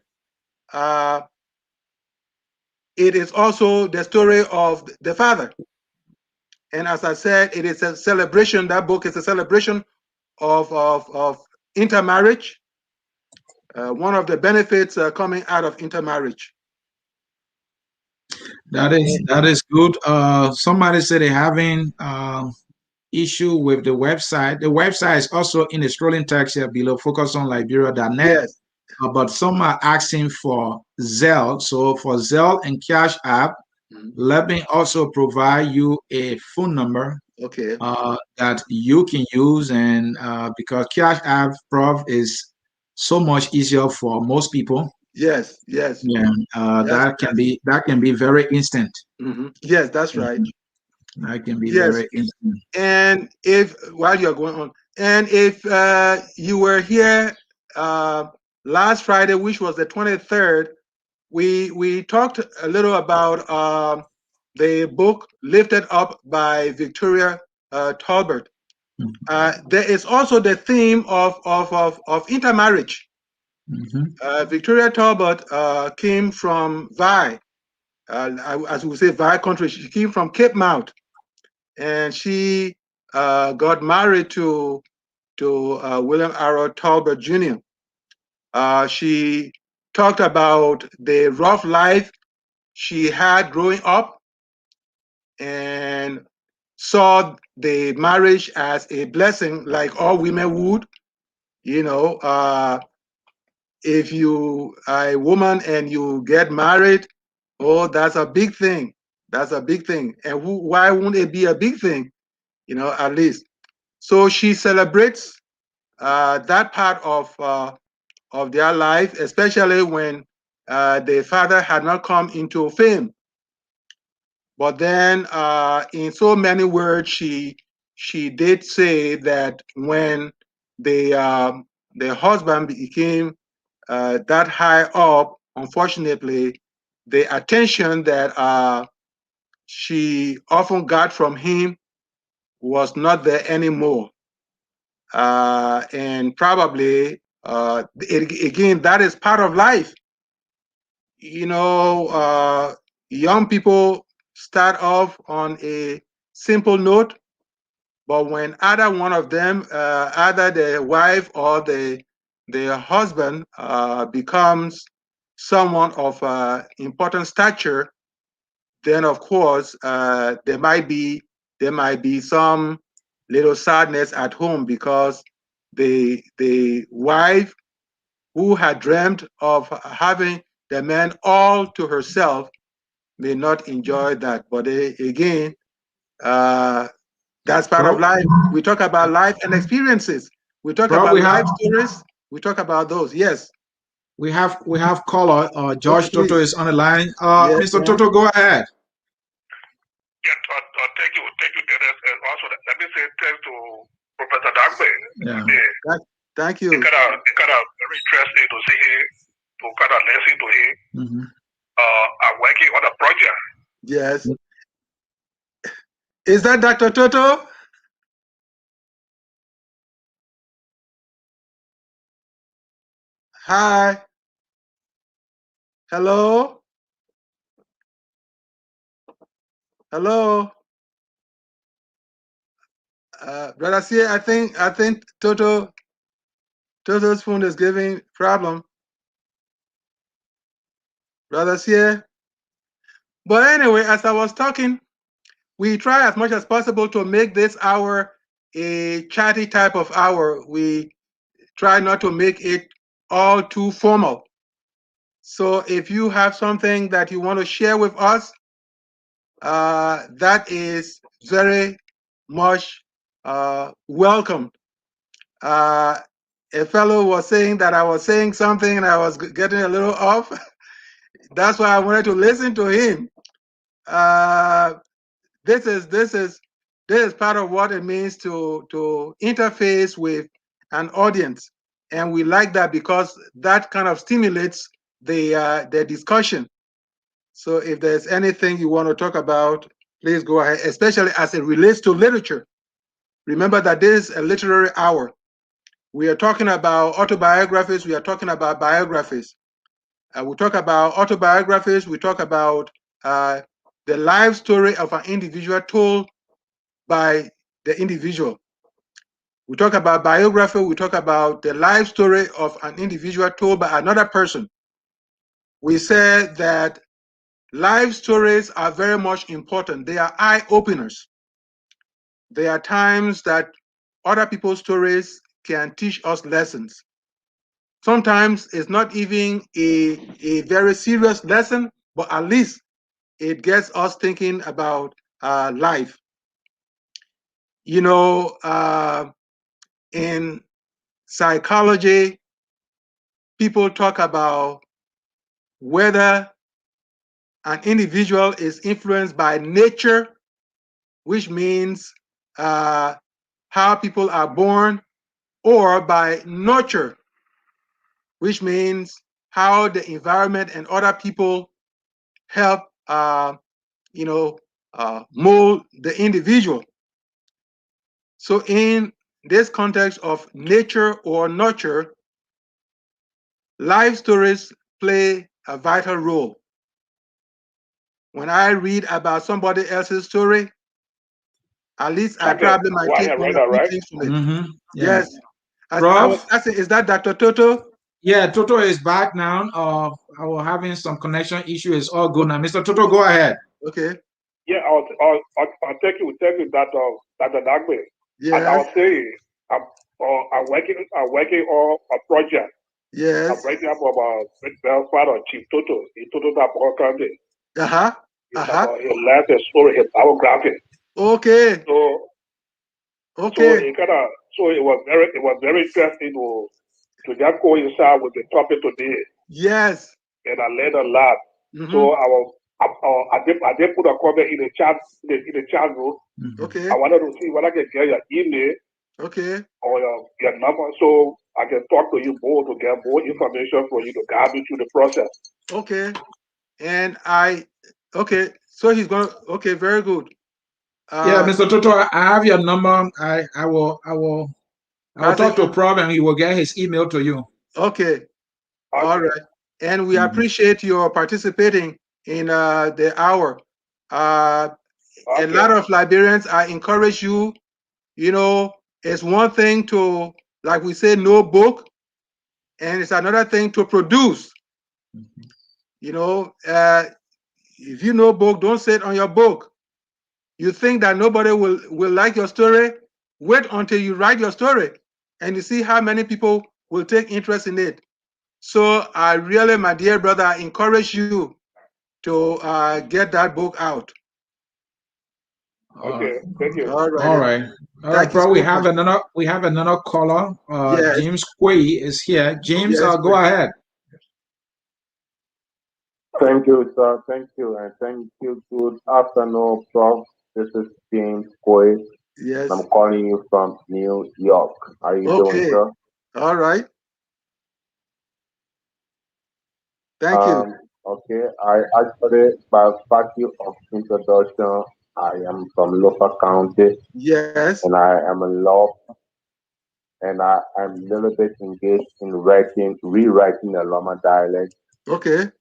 [SPEAKER 1] it is also the story of the father. And as I said, it is a celebration. That book is a celebration of intermarriage. One of the benefits coming out of intermarriage.
[SPEAKER 2] That is good. Somebody said they're having issue with the website. The website is also in the scrolling text here below, focusonliberia.net.
[SPEAKER 1] Yes.
[SPEAKER 2] But some are asking for Zelle. So for Zelle and Cash App,
[SPEAKER 1] Mhm.
[SPEAKER 2] let me also provide you a phone number
[SPEAKER 1] Okay.
[SPEAKER 2] that you can use, and because Cash App Prof is so much easier for most people.
[SPEAKER 1] Yes. Yes.
[SPEAKER 2] Yeah, that can be very instant.
[SPEAKER 1] Yes, that's right.
[SPEAKER 2] Mhm. That can be
[SPEAKER 1] Yes.
[SPEAKER 2] very instant.
[SPEAKER 1] And if while you're going on, and if you were here uh, last Friday, which was the 23rd, we talked a little about the book Lifted Up by Victoria Talbert. There is also the theme of intermarriage.
[SPEAKER 2] Mhm.
[SPEAKER 1] Victoria Talbot came from Vi, as we say, Vi country. She came from Cape Mount, and she got married to William Arrow Talbot Jr. She talked about the rough life she had growing up and saw the marriage as a blessing, like all women would. You know, if you are a woman and you get married, oh, that's a big thing. That's a big thing. And why won't it be a big thing? At least. So she celebrates that part of their life, especially when the father had not come into fame. But then, in so many words, she did say that when the husband became that high up, unfortunately, the attention that she often got from him was not there anymore. And probably, again, that is part of life. You know, young people start off on a simple note, but when either one of them, either the wife or the husband, becomes someone of important stature, then of course there might be some little sadness at home because the wife who had dreamt of having the man all to herself may not enjoy that. But again, uh, that's part of
[SPEAKER 2] Prof,
[SPEAKER 1] life. We talk about life and experiences. We talk
[SPEAKER 2] Prof,
[SPEAKER 1] about
[SPEAKER 2] we have
[SPEAKER 1] life stories. We talk about those. Yes.
[SPEAKER 2] we have caller.
[SPEAKER 1] Okay,
[SPEAKER 2] George Toto
[SPEAKER 1] please.
[SPEAKER 2] is on the line.
[SPEAKER 1] Yes,
[SPEAKER 2] Mr.
[SPEAKER 1] ma'am.
[SPEAKER 2] Toto, go ahead.
[SPEAKER 3] Yeah, thank you, Dennis, and also let me say thanks to Professor Nagbe.
[SPEAKER 2] Yeah.
[SPEAKER 1] Thank
[SPEAKER 3] It
[SPEAKER 1] you.
[SPEAKER 3] kind of very interesting to see him, to kind of listen to him.
[SPEAKER 2] Mhm.
[SPEAKER 3] I'm working on a project.
[SPEAKER 1] Yes. Is that Dr. Toto? Hi. Hello. Hello. Brother C, I think Toto's phone is giving problem. Brother C. But anyway, as I was talking, we try as much as possible to make this hour a chatty type of hour. We try not to make it all too formal. So if you have something that you want to share with us, that is very much welcome. A fellow was saying that I was saying something and I was getting a little off. That's why I wanted to listen to him. Uh, this is part of what it means to interface with an audience, and we like that because that kind of stimulates the discussion. So if there's anything you want to talk about, please go ahead, especially as it relates to literature. Remember that this is a literary hour. We are talking about autobiographies, we are talking about biographies. We talk about autobiographies, we talk about the life story of an individual told by the individual. We talk about biography, we talk about the life story of an individual told by another person. We said that life stories are very much important. They are eye openers. There are times that other people's stories can teach us lessons. Sometimes it's not even a very serious lesson, but at least it gets us thinking about life. You know, in psychology, people talk about whether an individual is influenced by nature, which means how people are born, or by nurture, which means how the environment and other people help, mold the individual. So in this context of nature or nurture, life stories play a vital role. When I read about somebody else's story, at least I probably might take one or two things from it.
[SPEAKER 2] Yeah.
[SPEAKER 1] Yes. I was
[SPEAKER 2] Prof?
[SPEAKER 1] asking, is that Dr. Toto?
[SPEAKER 2] Yeah, Toto is back now. I was having some connection issue. It's all good now. Mr. Toto, go ahead.
[SPEAKER 1] Okay.
[SPEAKER 3] Yeah, I'll take you that Dr. Nagbe. As I
[SPEAKER 1] Yes.
[SPEAKER 3] was saying, I'm working on a project. I'm
[SPEAKER 1] Yes.
[SPEAKER 3] writing up about Belfast Chief Toto. He Toto that County.
[SPEAKER 1] Uh-huh.
[SPEAKER 3] It's
[SPEAKER 1] Uh-huh.
[SPEAKER 3] about his life story, his biography.
[SPEAKER 1] Okay.
[SPEAKER 3] So
[SPEAKER 1] Okay.
[SPEAKER 3] it was very interesting to just coincide with the topic today,
[SPEAKER 1] Yes.
[SPEAKER 3] and I learned a lot.
[SPEAKER 1] Mm-hmm.
[SPEAKER 3] So I did put a comment in the chat room.
[SPEAKER 1] Okay.
[SPEAKER 3] I wanted to see whether I can get your email
[SPEAKER 1] Okay.
[SPEAKER 3] or your number, so I can talk to you more to get more information for you to guide me through the process.
[SPEAKER 1] Okay. And okay, so he's gonna, okay, very good.
[SPEAKER 2] Yeah, Mr. Toto, I have your number. I will talk to Prof and he will get his email to you.
[SPEAKER 1] Okay. All right. And we appreciate your participating in the hour. A lot of Liberians, I encourage you, it's one thing to, like we say, know book, and it's another thing to produce. If you know book, don't say it on your book. You think that nobody will like your story? Wait until you write your story and you see how many people will take interest in it. So I really, my dear brother, I encourage you to get that book out.
[SPEAKER 3] Okay, thank you.
[SPEAKER 1] All right.
[SPEAKER 2] All right. All right, Prof. We have another caller.
[SPEAKER 1] Yes.
[SPEAKER 2] James Quay is here. James,
[SPEAKER 1] Yes,
[SPEAKER 2] go ahead.
[SPEAKER 4] Thank you, sir. Thank you. And thank you. Good afternoon, Prof. This is James Coy.
[SPEAKER 1] Yes.
[SPEAKER 4] I'm calling you from New York. How are you doing, sir?
[SPEAKER 1] All right. Thank you.
[SPEAKER 4] Okay. I actually, by virtue of introduction, I am from Lofa County.
[SPEAKER 1] Yes.
[SPEAKER 4] And I am a law, and I am a little bit engaged in rewriting the Loma dialect.
[SPEAKER 1] Okay.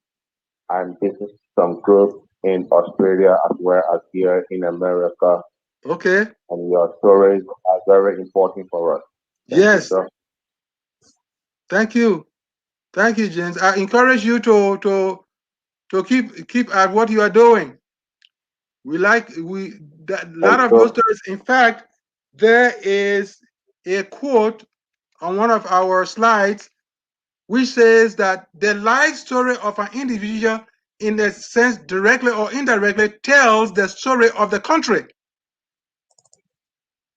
[SPEAKER 4] And this is some group in Australia as well as here in America.
[SPEAKER 1] Okay.
[SPEAKER 4] And your stories are very important for us.
[SPEAKER 1] Yes. Thank you. Thank you, James. I encourage you to keep at what you are doing. A lot of those stories. In fact, there is a quote on one of our slides which says that the life story of an individual, in a sense, directly or indirectly, tells the story of the country.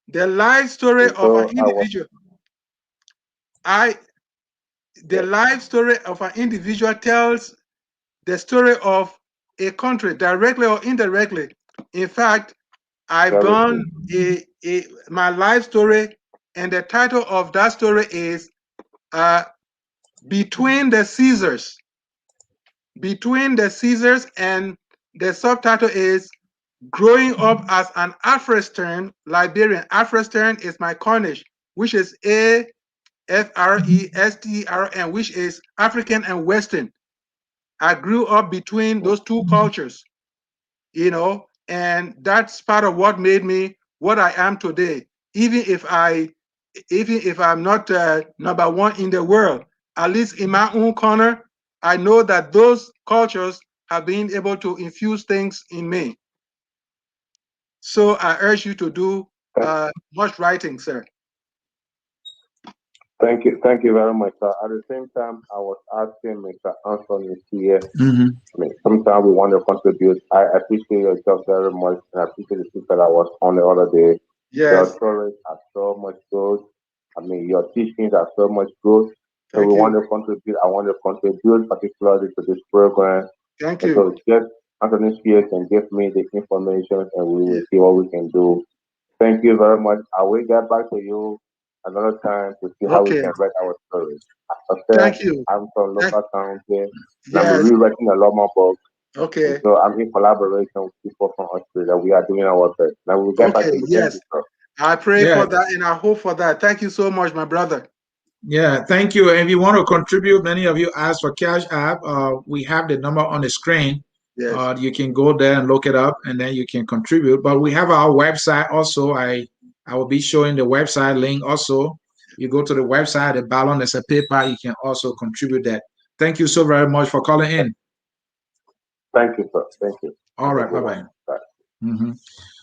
[SPEAKER 1] The life story of an individual. The life story of an individual tells the story of a country, directly or indirectly. In fact, I've done my life story, and the title of that story is Between the Caesars. Between the Caesars, and the subtitle is Growing Up as an Afrestern Liberian. Afrestern is my Cornish, which is AFRESTERN, which is African and Western. I grew up between those two cultures, and that's part of what made me what I am today. Even if I'm not number one in the world, at least in my own corner, I know that those cultures have been able to infuse things in me. So I urge you to do much writing, sir.
[SPEAKER 4] Thank you very much, sir. At the same time, I was asking Mr. Anthony here.
[SPEAKER 2] Mm-hmm.
[SPEAKER 4] I mean, sometimes we want to contribute. I appreciate your job very much. I appreciate the speaker that was on the other day. Your
[SPEAKER 1] Yes.
[SPEAKER 4] stories are so much good. I mean, your teachings are so much good. So
[SPEAKER 1] Thank
[SPEAKER 4] we want
[SPEAKER 1] you.
[SPEAKER 4] to contribute. I want to contribute particularly to this program.
[SPEAKER 1] Thank
[SPEAKER 4] And
[SPEAKER 1] you.
[SPEAKER 4] so just Anthony here can give me the information and we will see what we can do. Thank you very much. I will get back to you another time to see how we
[SPEAKER 1] Okay.
[SPEAKER 4] can write our stories. As I said,
[SPEAKER 1] Thank you.
[SPEAKER 4] I'm from
[SPEAKER 1] Thank-
[SPEAKER 4] local county and I'm
[SPEAKER 1] Yes.
[SPEAKER 4] rewriting a lot more books. And
[SPEAKER 1] Okay.
[SPEAKER 4] so I'm in collaboration with people from Australia. We are doing our best. Now we'll get back
[SPEAKER 1] Okay.
[SPEAKER 4] to you. Thank
[SPEAKER 1] Yes.
[SPEAKER 4] you, sir.
[SPEAKER 1] I pray
[SPEAKER 2] Yeah.
[SPEAKER 1] for that and I hope for that. Thank you so much, my brother.
[SPEAKER 2] Yeah, thank you. And if you want to contribute, many of you asked for Cash App. We have the number on the screen.
[SPEAKER 1] Yes.
[SPEAKER 2] You can go there and look it up, and then you can contribute. But we have our website also. I will be showing the website link also. You go to the website, the ballon is a paper. You can also contribute that. Thank you so very much for calling in.
[SPEAKER 4] Thank you, sir. Thank you.
[SPEAKER 2] All
[SPEAKER 4] Have a
[SPEAKER 2] right,
[SPEAKER 4] good
[SPEAKER 2] bye
[SPEAKER 4] one.
[SPEAKER 2] bye.
[SPEAKER 4] Bye.
[SPEAKER 2] Mm-hmm.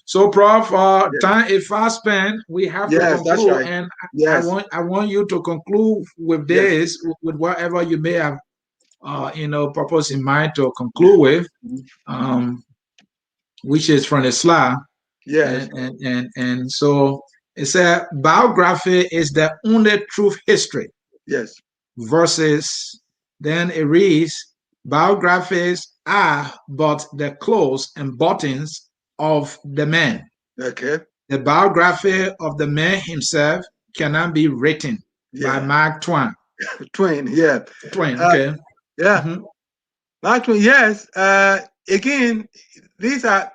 [SPEAKER 2] So, Prof,
[SPEAKER 1] Yes.
[SPEAKER 2] time is fast spent. We have to
[SPEAKER 1] Yes, that's
[SPEAKER 2] conclude,
[SPEAKER 1] right.
[SPEAKER 2] and
[SPEAKER 1] Yes.
[SPEAKER 2] I want you to conclude with
[SPEAKER 1] Yes.
[SPEAKER 2] this, with whatever you may have, purpose in mind to conclude with, which is from the slide,
[SPEAKER 1] Yes.
[SPEAKER 2] and so it said biography is the only truth history
[SPEAKER 1] Yes.
[SPEAKER 2] versus then it reads biographies are but the clothes and buttons of the man.
[SPEAKER 1] Okay.
[SPEAKER 2] The biography of the man himself cannot be written by
[SPEAKER 1] Yeah.
[SPEAKER 2] Mark Twain.
[SPEAKER 1] Twain. Yeah.
[SPEAKER 2] Twain, okay.
[SPEAKER 1] Yeah.
[SPEAKER 2] Mhm.
[SPEAKER 1] Mark Twain. Yes. Again, these are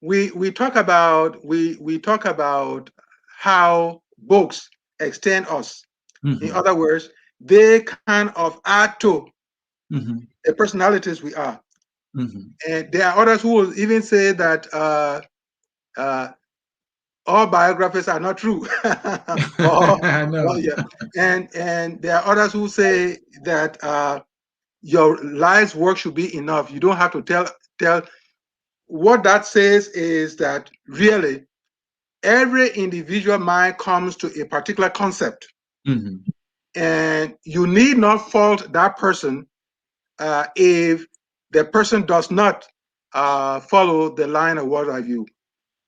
[SPEAKER 1] we talk about how books extend us. In
[SPEAKER 2] Mhm.
[SPEAKER 1] other words, they kind of add to
[SPEAKER 2] Mhm.
[SPEAKER 1] the personalities we are.
[SPEAKER 2] Mhm.
[SPEAKER 1] And there are others who will even say that all biographies are not true.
[SPEAKER 2] I know.
[SPEAKER 1] Yeah. And there are others who say that your life's work should be enough. You don't have to tell. What that says is that really every individual mind comes to a particular concept,
[SPEAKER 2] Mhm.
[SPEAKER 1] and you need not fault that person if the person does not follow the line of what have you.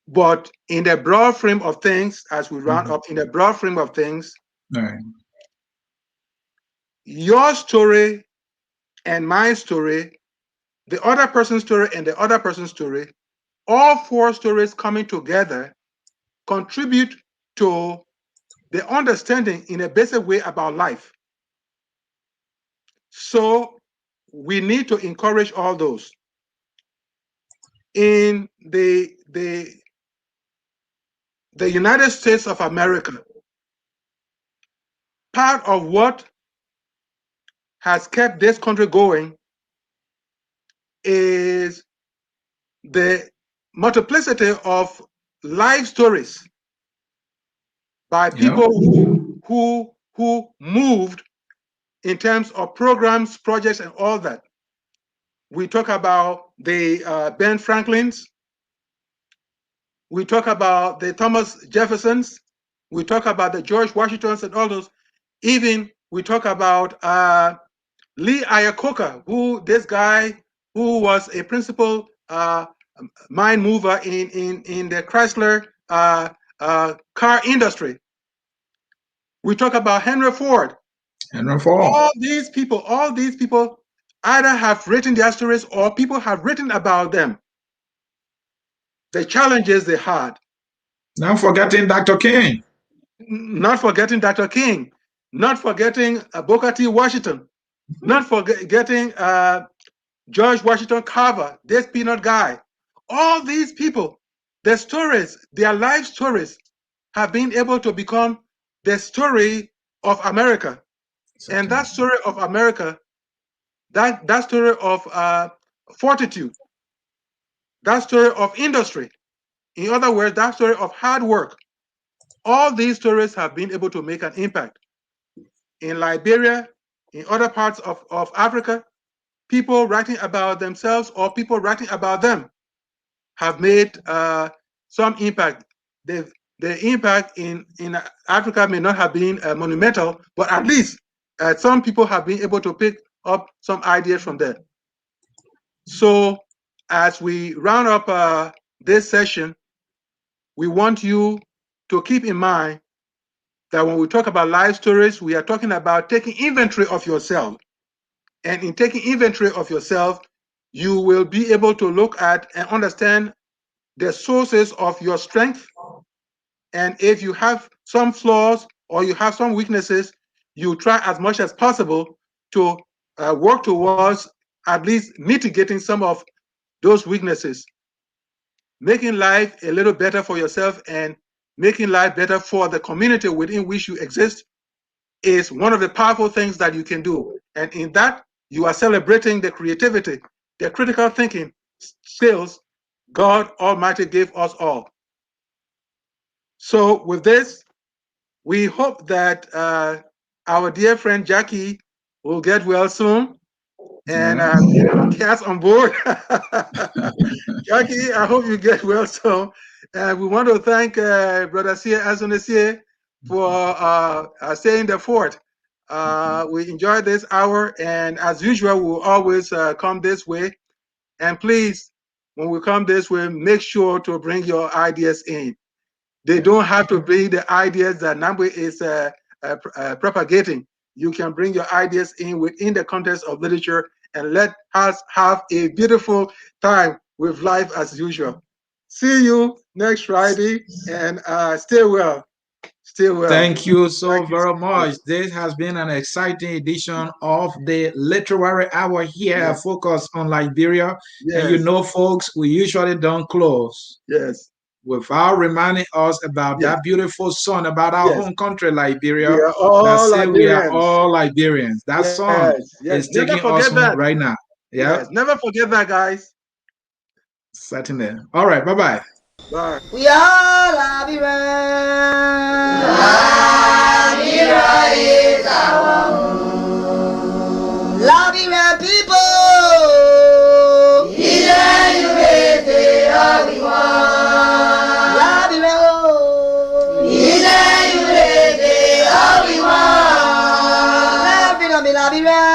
[SPEAKER 1] But in the broad frame of things, as we round up, in the broad frame of things,
[SPEAKER 2] All right.
[SPEAKER 1] your story and my story, the other person's story and the other person's story, all four stories coming together contribute to the understanding in a basic way about life. So we need to encourage all those. In the United States of America, part of what has kept this country going is the multiplicity of life stories by people who moved in terms of programs, projects, and all that. We talk about the Ben Franklins. We talk about the Thomas Jeffersons. We talk about the George Washingtons and all those. Even we talk about Lee Iacocca, this guy who was a principal mind mover in the Chrysler car industry. We talk about Henry Ford.
[SPEAKER 2] And for
[SPEAKER 1] All these people either have written their stories or people have written about them, the challenges they had.
[SPEAKER 2] not forgetting Dr. King.
[SPEAKER 1] Not forgetting Dr. King, not forgetting Booker T. Washington, not forgetting George Washington Carver, this peanut guy. All these people, their stories, their life stories, have been able to become the story of America. And that story of America, that story of fortitude, that story of industry, in other words, that story of hard work, all these stories have been able to make an impact. In Liberia, in other parts of Africa, people writing about themselves or people writing about them have made some impact. The impact in Africa may not have been monumental, but at least some people have been able to pick up some ideas from there. So as we round up this session, we want you to keep in mind that when we talk about life stories, we are talking about taking inventory of yourself. And in taking inventory of yourself, you will be able to look at and understand the sources of your strength. And if you have some flaws or you have some weaknesses, you try as much as possible to work towards at least mitigating some of those weaknesses, making life a little better for yourself and making life better for the community within which you exist is one of the powerful things that you can do. And in that, you are celebrating the creativity, the critical thinking skills God Almighty gave us all. So with this, we hope that our dear friend Jackie will get well soon and cast on board. Jackie, I hope you get well soon. And we want to thank Brother Sia Azunesie for staying the fort. We enjoyed this hour, and as usual, we'll always come this way. And please, when we come this way, make sure to bring your ideas in. They don't have to be the ideas that Nagbe is propagating. You can bring your ideas in within the context of literature and let us have a beautiful time with life as usual. See you next Friday, and stay well. Stay well.
[SPEAKER 2] Thank you so very much. This has been an exciting edition of the Literary Hour here, focused on Liberia.
[SPEAKER 1] Yes.
[SPEAKER 2] And you know, folks, we usually don't close.
[SPEAKER 1] Yes.
[SPEAKER 2] Without reminding us about that beautiful song about our home country, Liberia.
[SPEAKER 1] We are all
[SPEAKER 2] that say
[SPEAKER 1] Liberians.
[SPEAKER 2] We are all Liberians. That song is taking us home right now. Yeah.
[SPEAKER 1] Yes. Never forget that, guys.
[SPEAKER 2] Certainly. All right. Bye-bye.
[SPEAKER 1] Bye.
[SPEAKER 5] We are Liberians. Liberia is our home. Liberian people. Liberia.